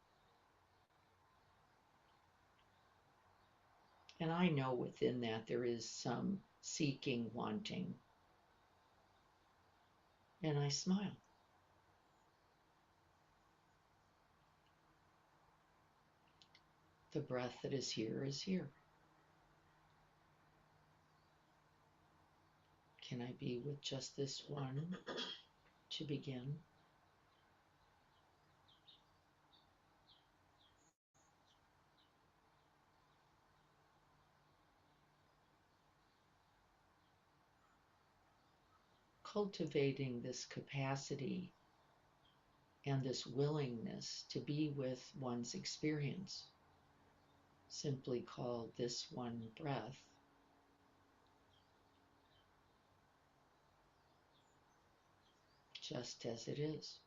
And I know within that there is some seeking, wanting. And I smile. The breath that is here is here. Can I be with just this one to begin? Cultivating this capacity and this willingness to be with one's experience, simply called this one breath, just as it is.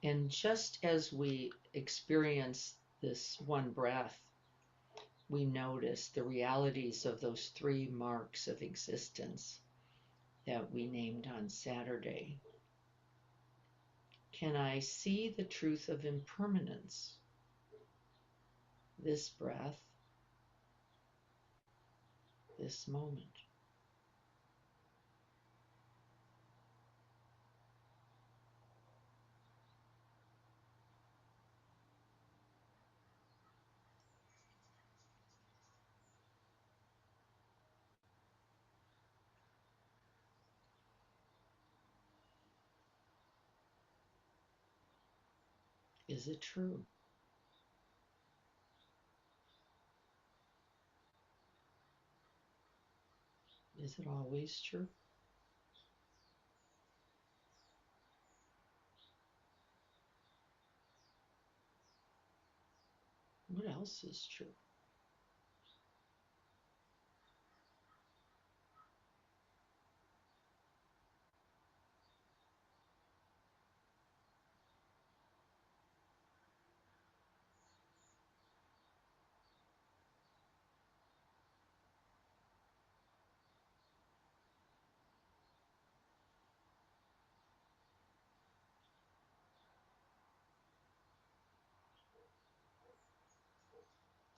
And just as we experience this one breath, we notice the realities of those three marks of existence that we named on Saturday. Can I see the truth of impermanence? This breath, this moment. Is it true? Is it always true? What else is true?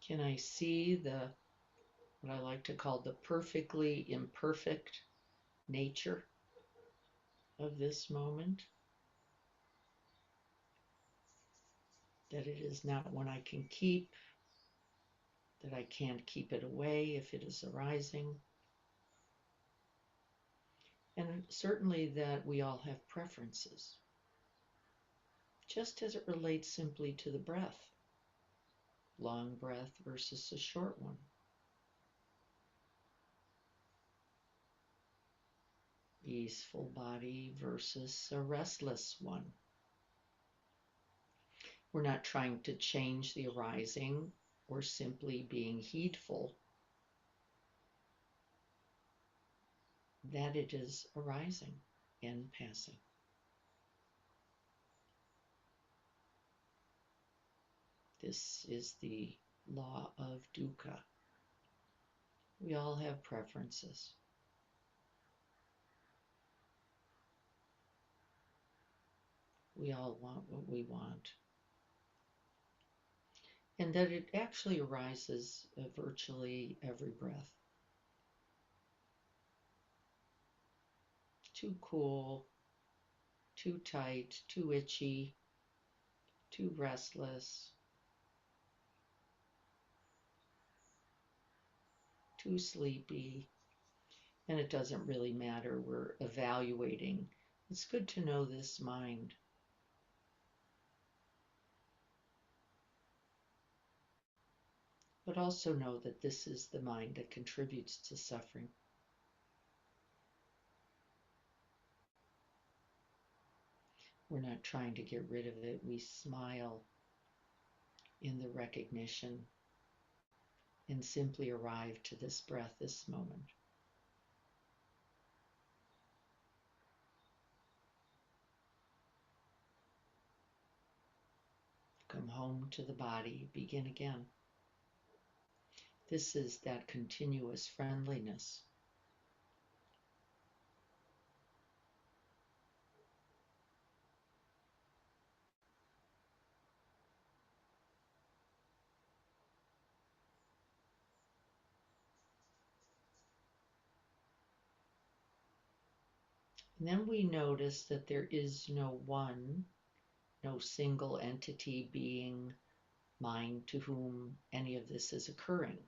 Can I see what I like to call the perfectly imperfect nature of this moment? That it is not one I can keep, that I can't keep it away if it is arising. And certainly that we all have preferences, just as it relates simply to the breath. Long breath versus a short one. Easeful body versus a restless one. We're not trying to change the arising, we're simply being heedful that it is arising and passing. This is the law of dukkha. We all have preferences. We all want what we want. And that it actually arises virtually every breath. Too cool, too tight, too itchy, too restless, too sleepy. And it doesn't really matter. We're evaluating. It's good to know this mind. But also know that this is the mind that contributes to suffering. We're not trying to get rid of it. We smile in the recognition and simply arrive to this breath, this moment. Come home to the body, begin again. This is that continuous friendliness. And then we notice that there is no one, no single entity, being, mind to whom any of this is occurring.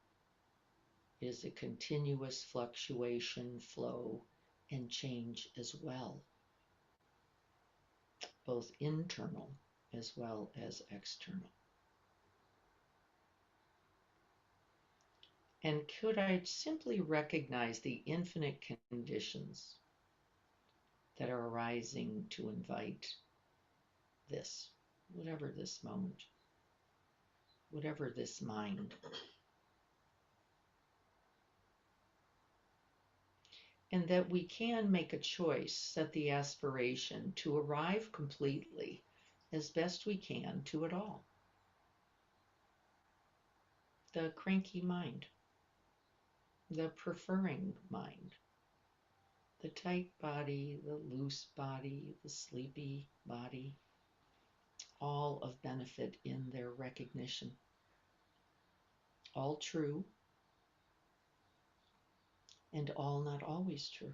It is a continuous fluctuation, flow, and change as well, both internal as well as external. And could I simply recognize the infinite conditions that are arising to invite this, whatever this moment, whatever this mind. And that we can make a choice, set the aspiration to arrive completely, as best we can, to it all. The cranky mind, the preferring mind, the tight body, the loose body, the sleepy body, all of benefit in their recognition. All true, and all not always true.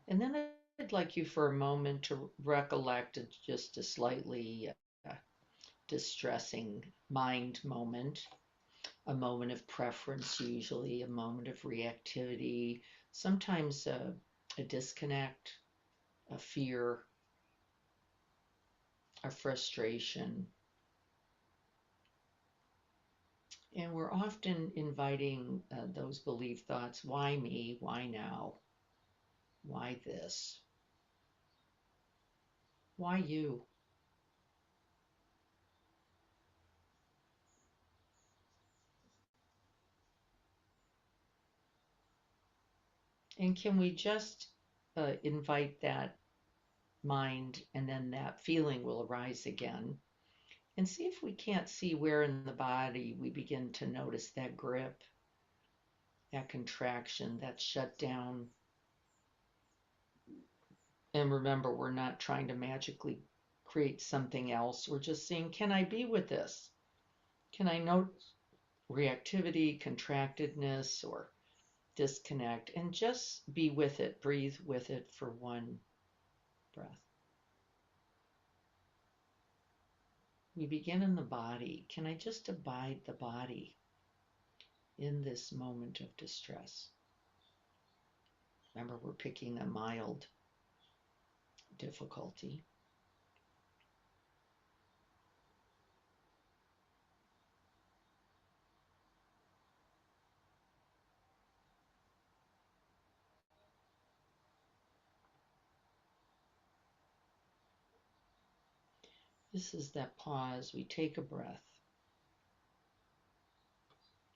And then I'd like you for a moment to recollect just a slightly distressing mind moment, a moment of preference, usually a moment of reactivity, sometimes a disconnect, a fear, a frustration. And we're often inviting those belief thoughts, why me? Why now? Why this? Why you? And can we just invite that mind, and then that feeling will arise again, and see if we can't see where in the body we begin to notice that grip, that contraction, that shutdown. And remember, we're not trying to magically create something else. We're just seeing, can I be with this? Can I note reactivity, contractedness, or disconnect, and just be with it, breathe with it for one breath. We begin in the body. Can I just abide the body in this moment of distress? Remember, we're picking a mild difficulty. This is that pause. We take a breath.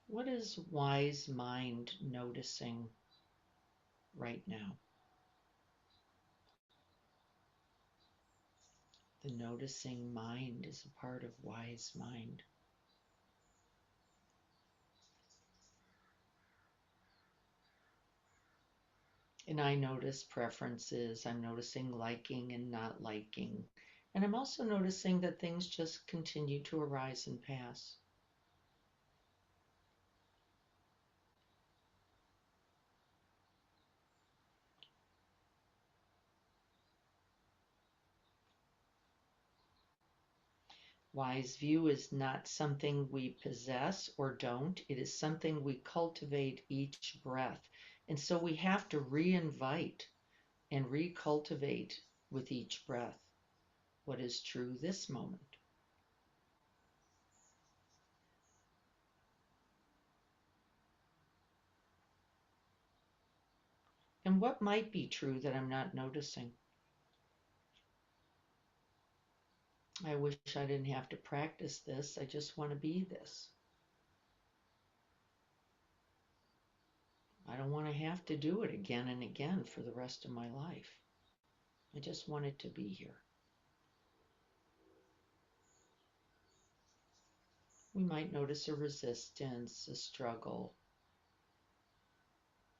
What is wise mind noticing right now? The noticing mind is a part of wise mind. And I notice preferences. I'm noticing liking and not liking. And I'm also noticing that things just continue to arise and pass. Wise view is not something we possess or don't. It is something we cultivate each breath. And so we have to re-invite and recultivate with each breath what is true this moment. And what might be true that I'm not noticing? I wish I didn't have to practice this. I just want to be this. I don't want to have to do it again and again for the rest of my life. I just want it to be here. We might notice a resistance, a struggle,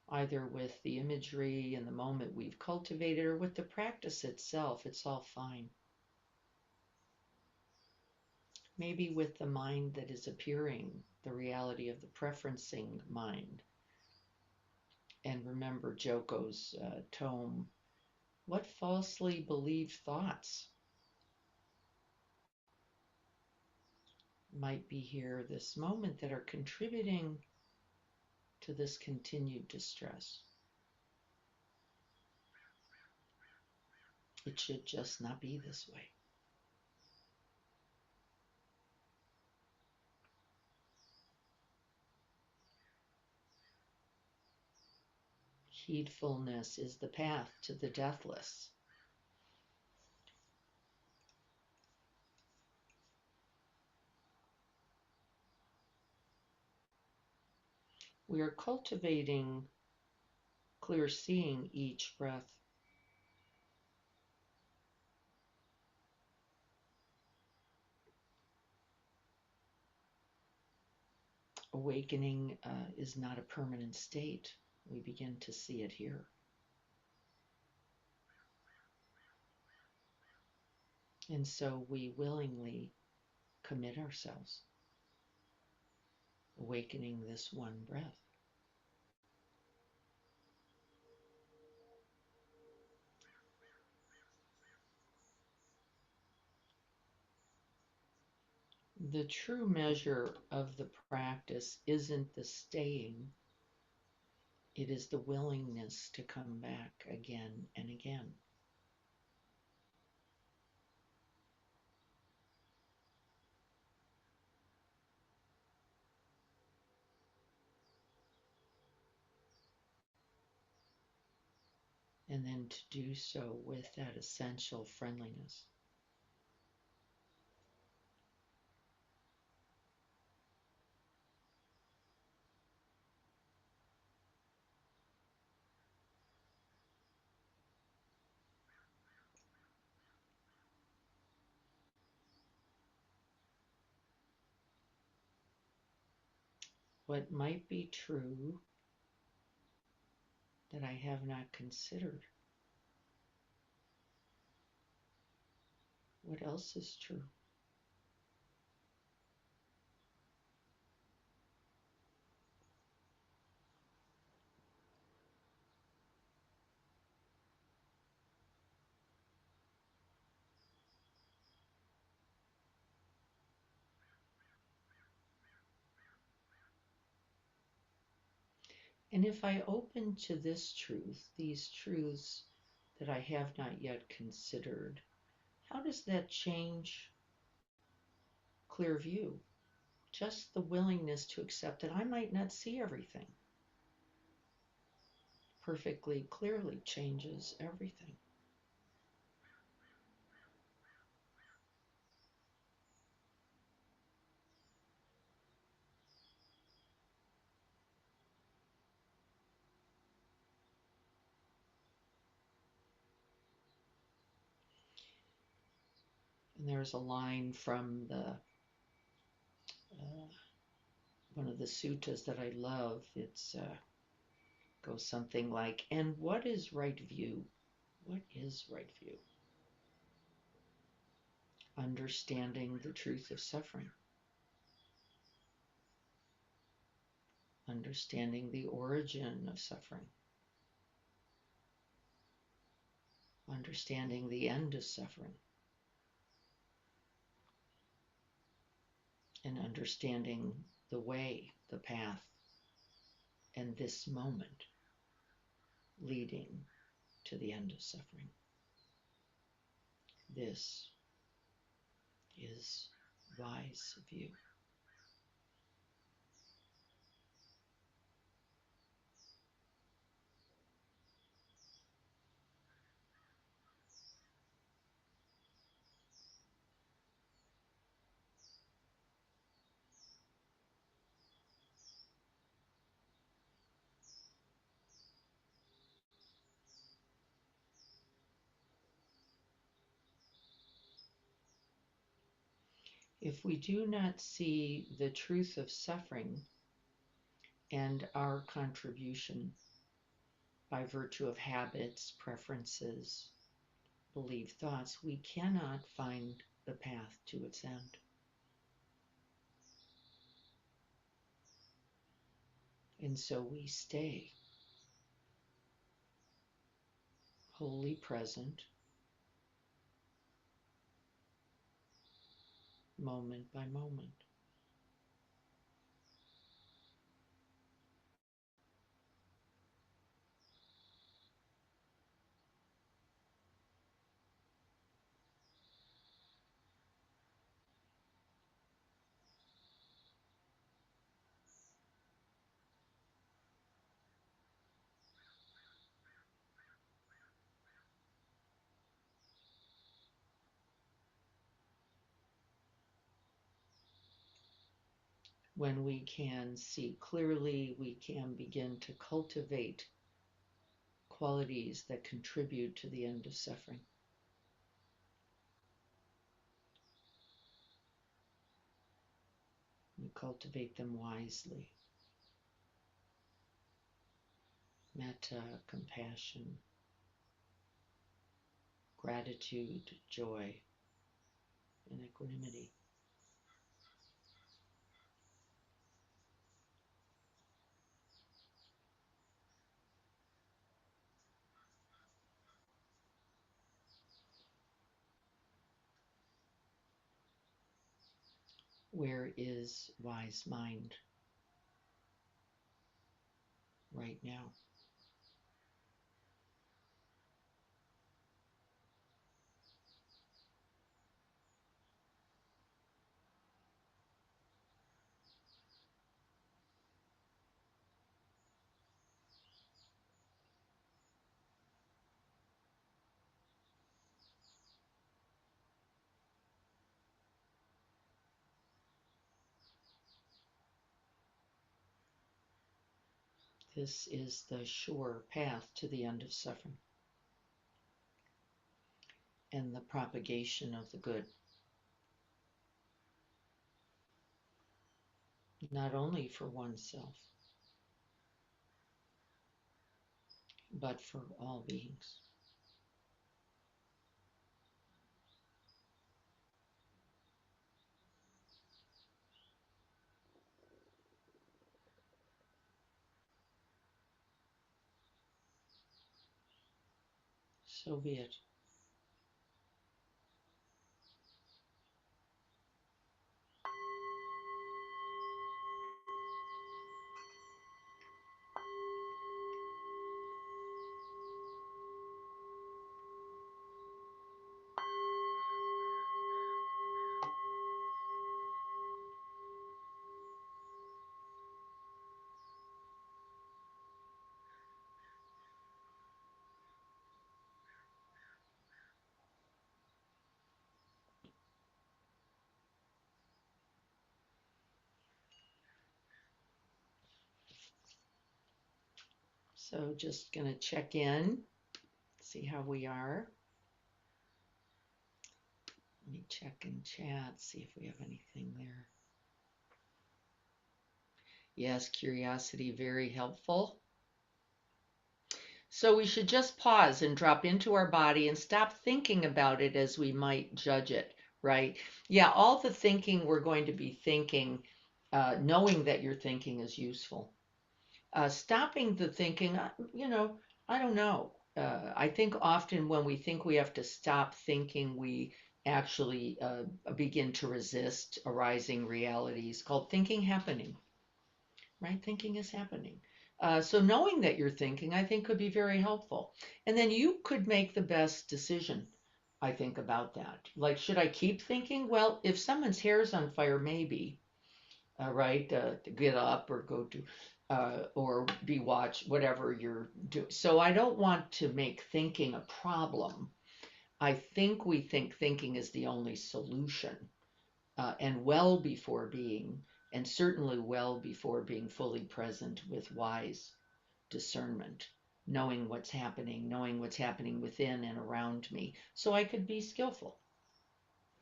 either with the imagery and the moment we've cultivated or with the practice itself. It's all fine. Maybe with the mind that is appearing, the reality of the preferencing mind. And remember Joko's tome, what falsely believed thoughts might be here this moment that are contributing to this continued distress. It should just not be this way. Heedfulness is the path to the deathless. We are cultivating clear seeing each breath. Awakening is not a permanent state. We begin to see it here. And so we willingly commit ourselves, awakening this one breath. The true measure of the practice isn't the staying, it is the willingness to come back again and again. And then to do so with that essential friendliness. What might be true that I have not considered? What else is true? And if I open to this truth, these truths that I have not yet considered, how does that change clear view? Just the willingness to accept that I might not see everything perfectly clearly changes everything. And there's a line from the one of the suttas that I love. It's goes something like, "And what is right view? What is right view? Understanding the truth of suffering, understanding the origin of suffering, understanding the end of suffering, and understanding the way, the path, and this moment leading to the end of suffering." This is wise view. If we do not see the truth of suffering and our contribution by virtue of habits, preferences, believed thoughts, we cannot find the path to its end. And so we stay wholly present, moment by moment. When we can see clearly, we can begin to cultivate qualities that contribute to the end of suffering. We cultivate them wisely. Metta, compassion, gratitude, joy, and equanimity. Where is wise mind right now? This is the sure path to the end of suffering and the propagation of the good, not only for oneself, but for all beings. So be it. So just going to check in, see how we are. Let me check in chat, see if we have anything there. Yes, curiosity, very helpful. So we should just pause and drop into our body and stop thinking about it as we might judge it, right? Yeah, all the thinking we're going to be thinking, knowing that your thinking is useful. Stopping the thinking, I don't know. I think often when we think we have to stop thinking, we actually begin to resist arising realities called thinking happening, right? Thinking is happening. So knowing that you're thinking, I think, could be very helpful. And then you could make the best decision, I think, about that. Like, should I keep thinking? Well, if someone's hair's on fire, maybe, right? To get up or go to, or be watched, whatever you're doing. So I don't want to make thinking a problem. I think we think thinking is the only solution, and well before being, and certainly well before being fully present with wise discernment, knowing what's happening within and around me, so I could be skillful,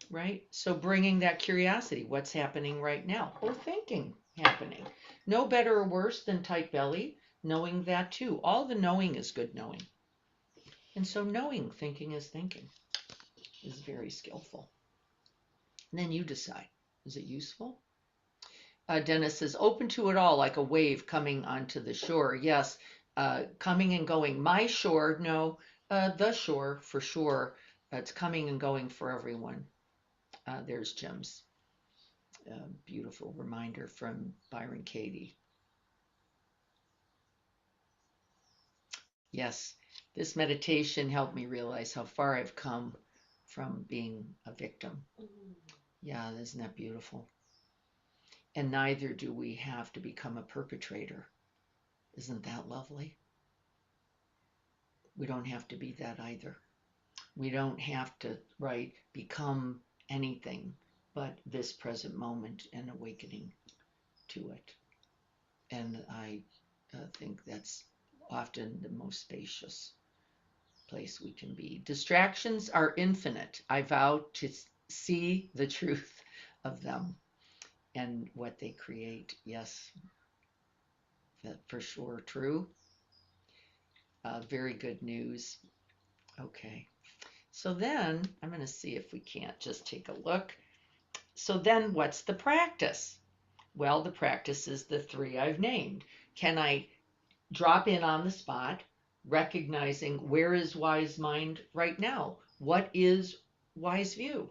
right? So bringing that curiosity, what's happening right now, or thinking happening. No better or worse than tight belly, knowing that too. All the knowing is good knowing. And so knowing thinking is thinking is very skillful. And then you decide, is it useful? Dennis says, open to it all like a wave coming onto the shore. Yes, coming and going. My shore, no, the shore for sure. It's coming and going for everyone. There's Jim's beautiful reminder from Byron Katie. Yes, this meditation helped me realize how far I've come from being a victim. Yeah, isn't that beautiful? And neither do we have to become a perpetrator. Isn't that lovely? We don't have to be that either. We don't have to, right, become anything but this present moment and awakening to it. And I think that's often the most spacious place we can be. Distractions are infinite. I vow to see the truth of them and what they create. Yes, that for sure true. Very good news. Okay. So then I'm going to see if we can't just take a look. So then what's the practice? Well, the practice is the three I've named. Can I drop in on the spot, recognizing where is wise mind right now? What is wise view?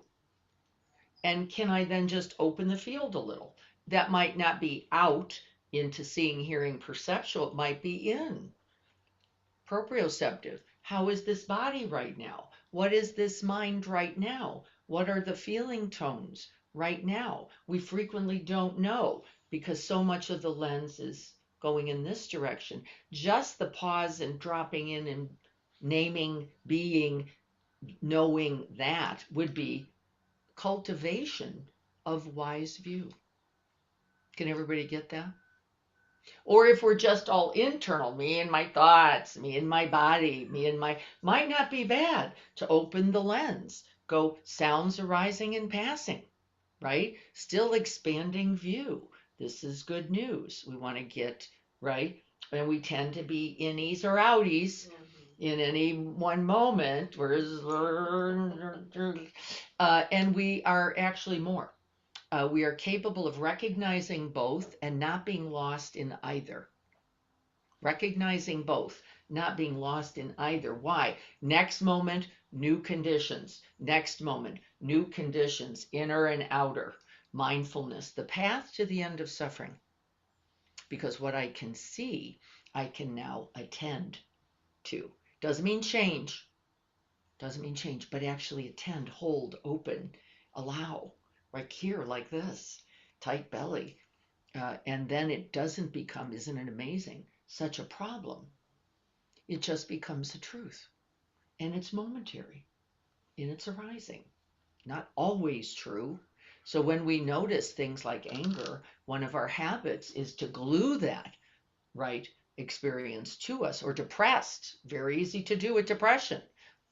And can I then just open the field a little? That might not be out into seeing, hearing, perceptual. It might be in proprioceptive. How is this body right now? What is this mind right now? What are the feeling tones right now? We frequently don't know because so much of the lens is going in this direction. Just the pause and dropping in and naming, being, knowing that would be cultivation of wise view. Can everybody get that? Or if we're just all internal, me and my thoughts, me and my body, me and my, might not be bad to open the lens, go sounds arising and passing, right? Still expanding view. This is good news. We want to get, right? And we tend to be innies or outies in any one moment, and we are actually more. We are capable of recognizing both and not being lost in either. Recognizing both, not being lost in either. Why? Next moment, new conditions. Next moment, new conditions, inner and outer. Mindfulness, the path to the end of suffering. Because what I can see, I can now attend to. Doesn't mean change. Doesn't mean change, but actually attend, hold, open, allow. Right here, like this, tight belly. And then it doesn't become, isn't it amazing, such a problem. It just becomes a truth. And it's momentary in its arising. Not always true. So when we notice things like anger, one of our habits is to glue that, right, experience to us. Or depressed, very easy to do with depression.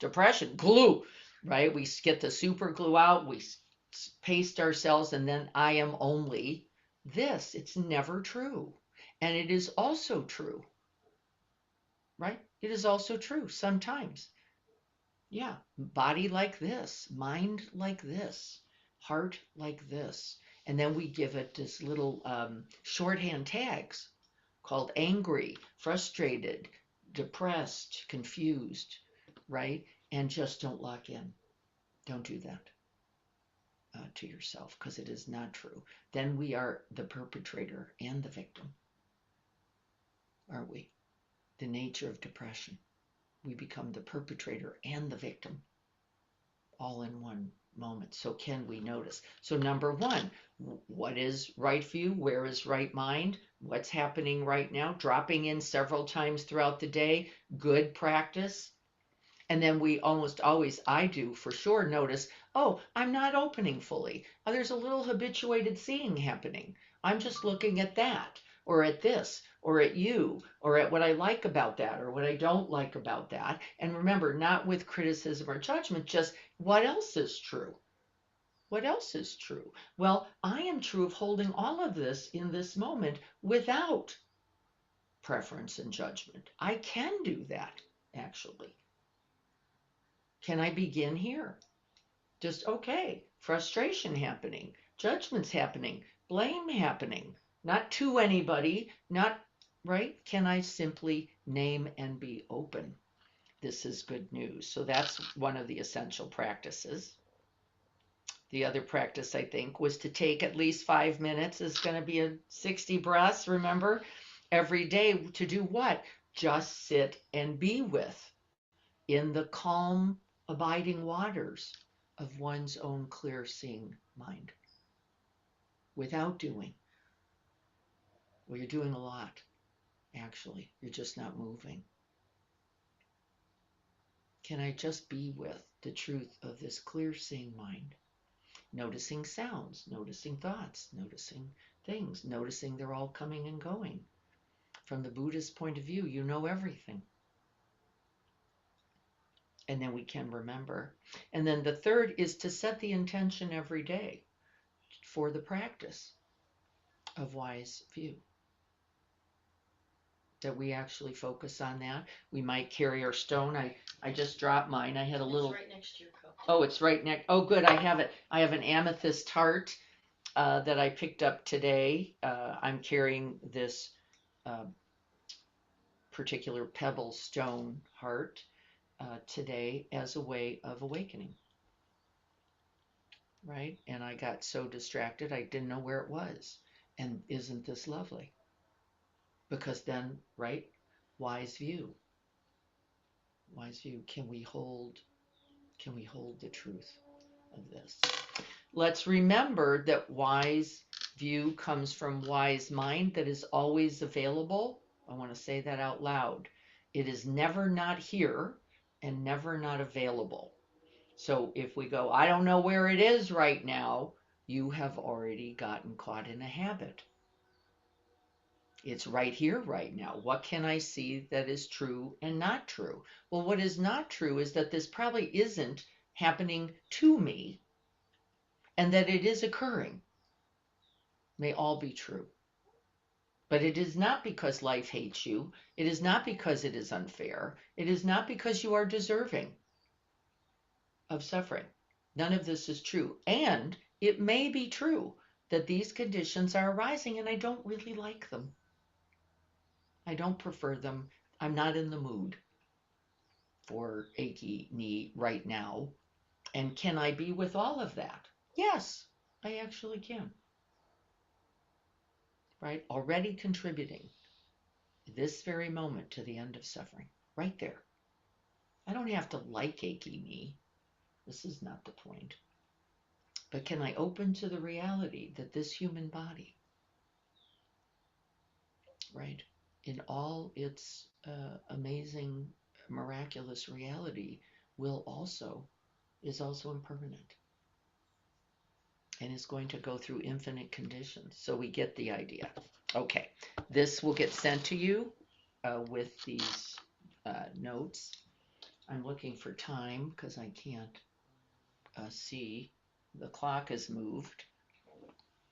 Depression, glue, right? We get the super glue out, we paste ourselves, and then I am only this. It's never true. And it is also true, right? It is also true sometimes. Yeah, body like this, mind like this, heart like this. And then we give it this little shorthand tags called angry, frustrated, depressed, confused, right? And just don't lock in. Don't do that. To yourself because it is not true. Then we are the perpetrator and the victim, aren't we? The nature of depression. We become the perpetrator and the victim all in one moment. So can we notice? So number one, what is right view? Where is right mind? What's happening right now? Dropping in several times throughout the day. Good practice. And then we almost always, I do for sure, notice, oh, I'm not opening fully. Oh, there's a little habituated seeing happening. I'm just looking at that, or at this, or at you, or at what I like about that, or what I don't like about that. And remember, not with criticism or judgment, just what else is true? What else is true? Well, I am true of holding all of this in this moment without preference and judgment. I can do that, actually. Can I begin here? Just, okay, frustration happening, judgments happening, blame happening, not to anybody, not, right? Can I simply name and be open? This is good news. So that's one of the essential practices. The other practice, I think, was to take at least 5 minutes. Is going to be a 60 breaths, remember? Every day to do what? Just sit and be with in the calm, abiding waters of one's own clear seeing mind without doing. Well, you're doing a lot, actually. You're just not moving. Can I just be with the truth of this clear seeing mind? Noticing sounds, noticing thoughts, noticing things, noticing they're all coming and going. From the Buddhist point of view, you know everything. And then we can remember. And then the third is to set the intention every day for the practice of wise view. That we actually focus on that. We might carry our stone. I just dropped mine. I had a little. It's right next to your cup. Oh, it's right next. Oh, good. I have it. I have an amethyst heart that I picked up today. I'm carrying this particular pebble stone heart today as a way of awakening. right? And I got so distracted, I didn't know where it was. And isn't this lovely? Because then, right? Wise view. Wise view. Can we hold the truth of this? Let's remember that wise view comes from wise mind that is always available. I want to say that out loud. It is never not here and never not available. So if we go, I don't know where it is right now, you have already gotten caught in a habit. It's right here, right now. What can I see that is true and not true? Well, what is not true is that this probably isn't happening to me and that it is occurring. May all be true. But it is not because life hates you. It is not because it is unfair. It is not because you are deserving of suffering. None of this is true. And it may be true that these conditions are arising and I don't really like them. I don't prefer them. I'm not in the mood for achy knee right now. And can I be with all of that? Yes, I actually can. Right? Already contributing this very moment to the end of suffering. Right there. I don't have to like achy knee. This is not the point. But can I open to the reality that this human body, right, in all its amazing, miraculous reality, is also impermanent and is going to go through infinite conditions. So we get the idea. Okay, this will get sent to you with these notes. I'm looking for time because I can't see. The clock is moved.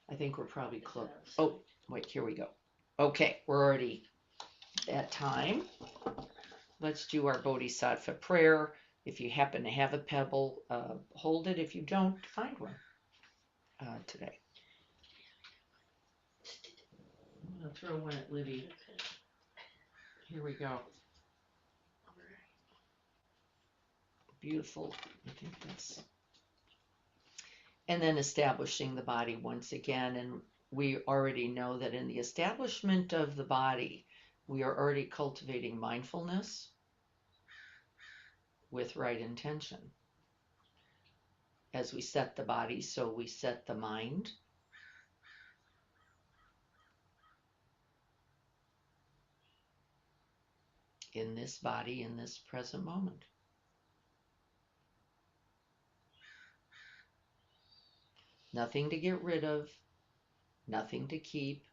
I think we're probably close. Oh, wait, here we go. Okay, we're already at time. Let's do our Bodhisattva prayer. If you happen to have a pebble, hold it. If you don't, find one today. I'm going to throw one at Libby. Here we go. Beautiful. I think that's. And then establishing the body once again. And we already know that in the establishment of the body, we are already cultivating mindfulness with right intention. As we set the body, so we set the mind. In this body, in this present moment. Nothing to get rid of, nothing to keep.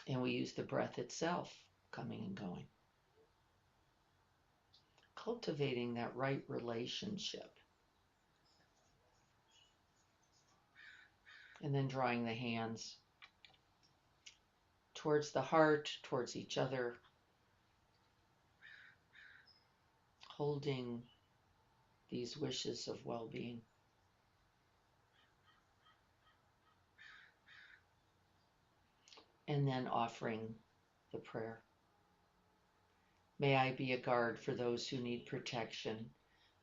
And we use the breath itself, coming and going. Cultivating that right relationship. And then drawing the hands towards the heart, towards each other. Holding these wishes of well-being. And then offering the prayer. May I be a guard for those who need protection,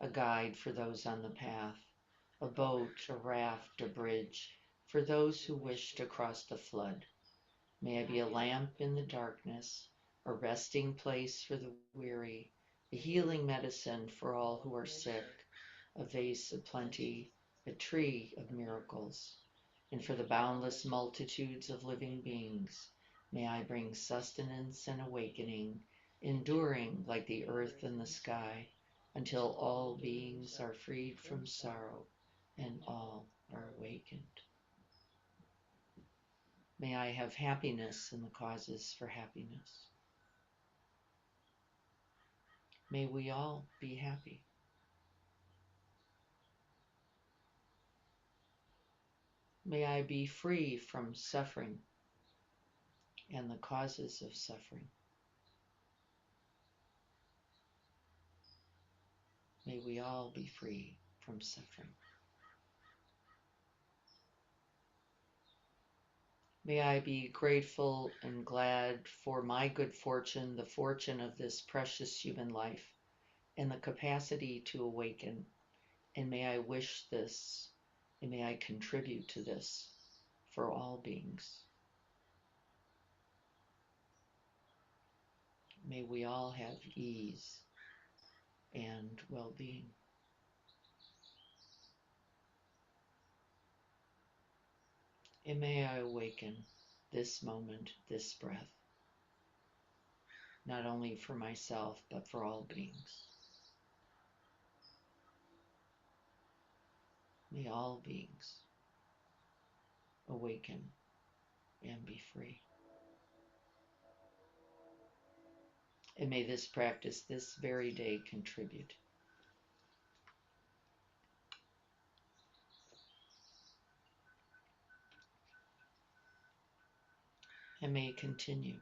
a guide for those on the path, a boat, a raft, a bridge, for those who wish to cross the flood. May I be a lamp in the darkness, a resting place for the weary, a healing medicine for all who are sick, a vase of plenty, a tree of miracles. And for the boundless multitudes of living beings, may I bring sustenance and awakening, enduring like the earth and the sky, until all beings are freed from sorrow and all are awakened. May I have happiness in the causes for happiness. May we all be happy. May I be free from suffering and the causes of suffering. May we all be free from suffering. May I be grateful and glad for my good fortune, the fortune of this precious human life, and the capacity to awaken, And may I wish this, and may I contribute to this for all beings. May we all have ease and well-being. And may I awaken this moment, this breath, not only for myself, but for all beings. May all beings awaken and be free. And may this practice this very day contribute. And may it continue.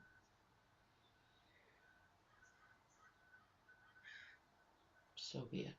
So be it.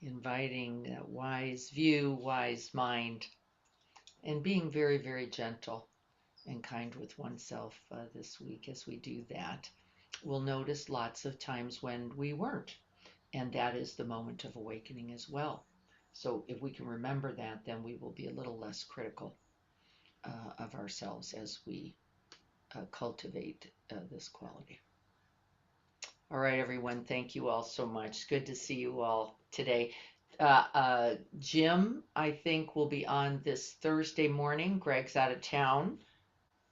Inviting that wise view, wise mind, and being very, very gentle and kind with oneself this week as we do that. We'll notice lots of times when we weren't, and that is the moment of awakening as well. So if we can remember that, then we will be a little less critical of ourselves as we cultivate this quality. All right, everyone. Thank you all so much. Good to see you all today. Jim, I think, will be on this Thursday morning. Greg's out of town.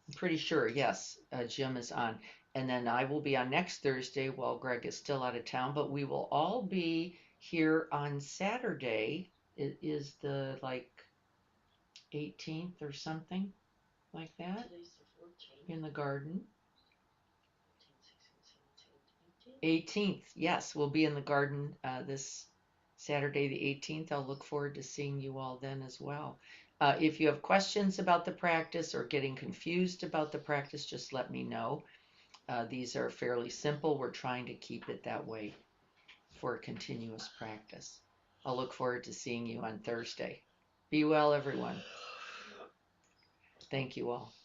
I'm pretty sure, yes, Jim is on. And then I will be on next Thursday while Greg is still out of town. But we will all be here on Saturday. It is the 18th or something like that. Today's the 14th. In the garden. 15, 16, 17, 18th, yes, we'll be in the garden this Saturday, the 18th. I'll look forward to seeing you all then as well. If you have questions about the practice or getting confused about the practice, just let me know. These are fairly simple. We're trying to keep it that way for a continuous practice. I'll look forward to seeing you on Thursday. Be well, everyone. Thank you all.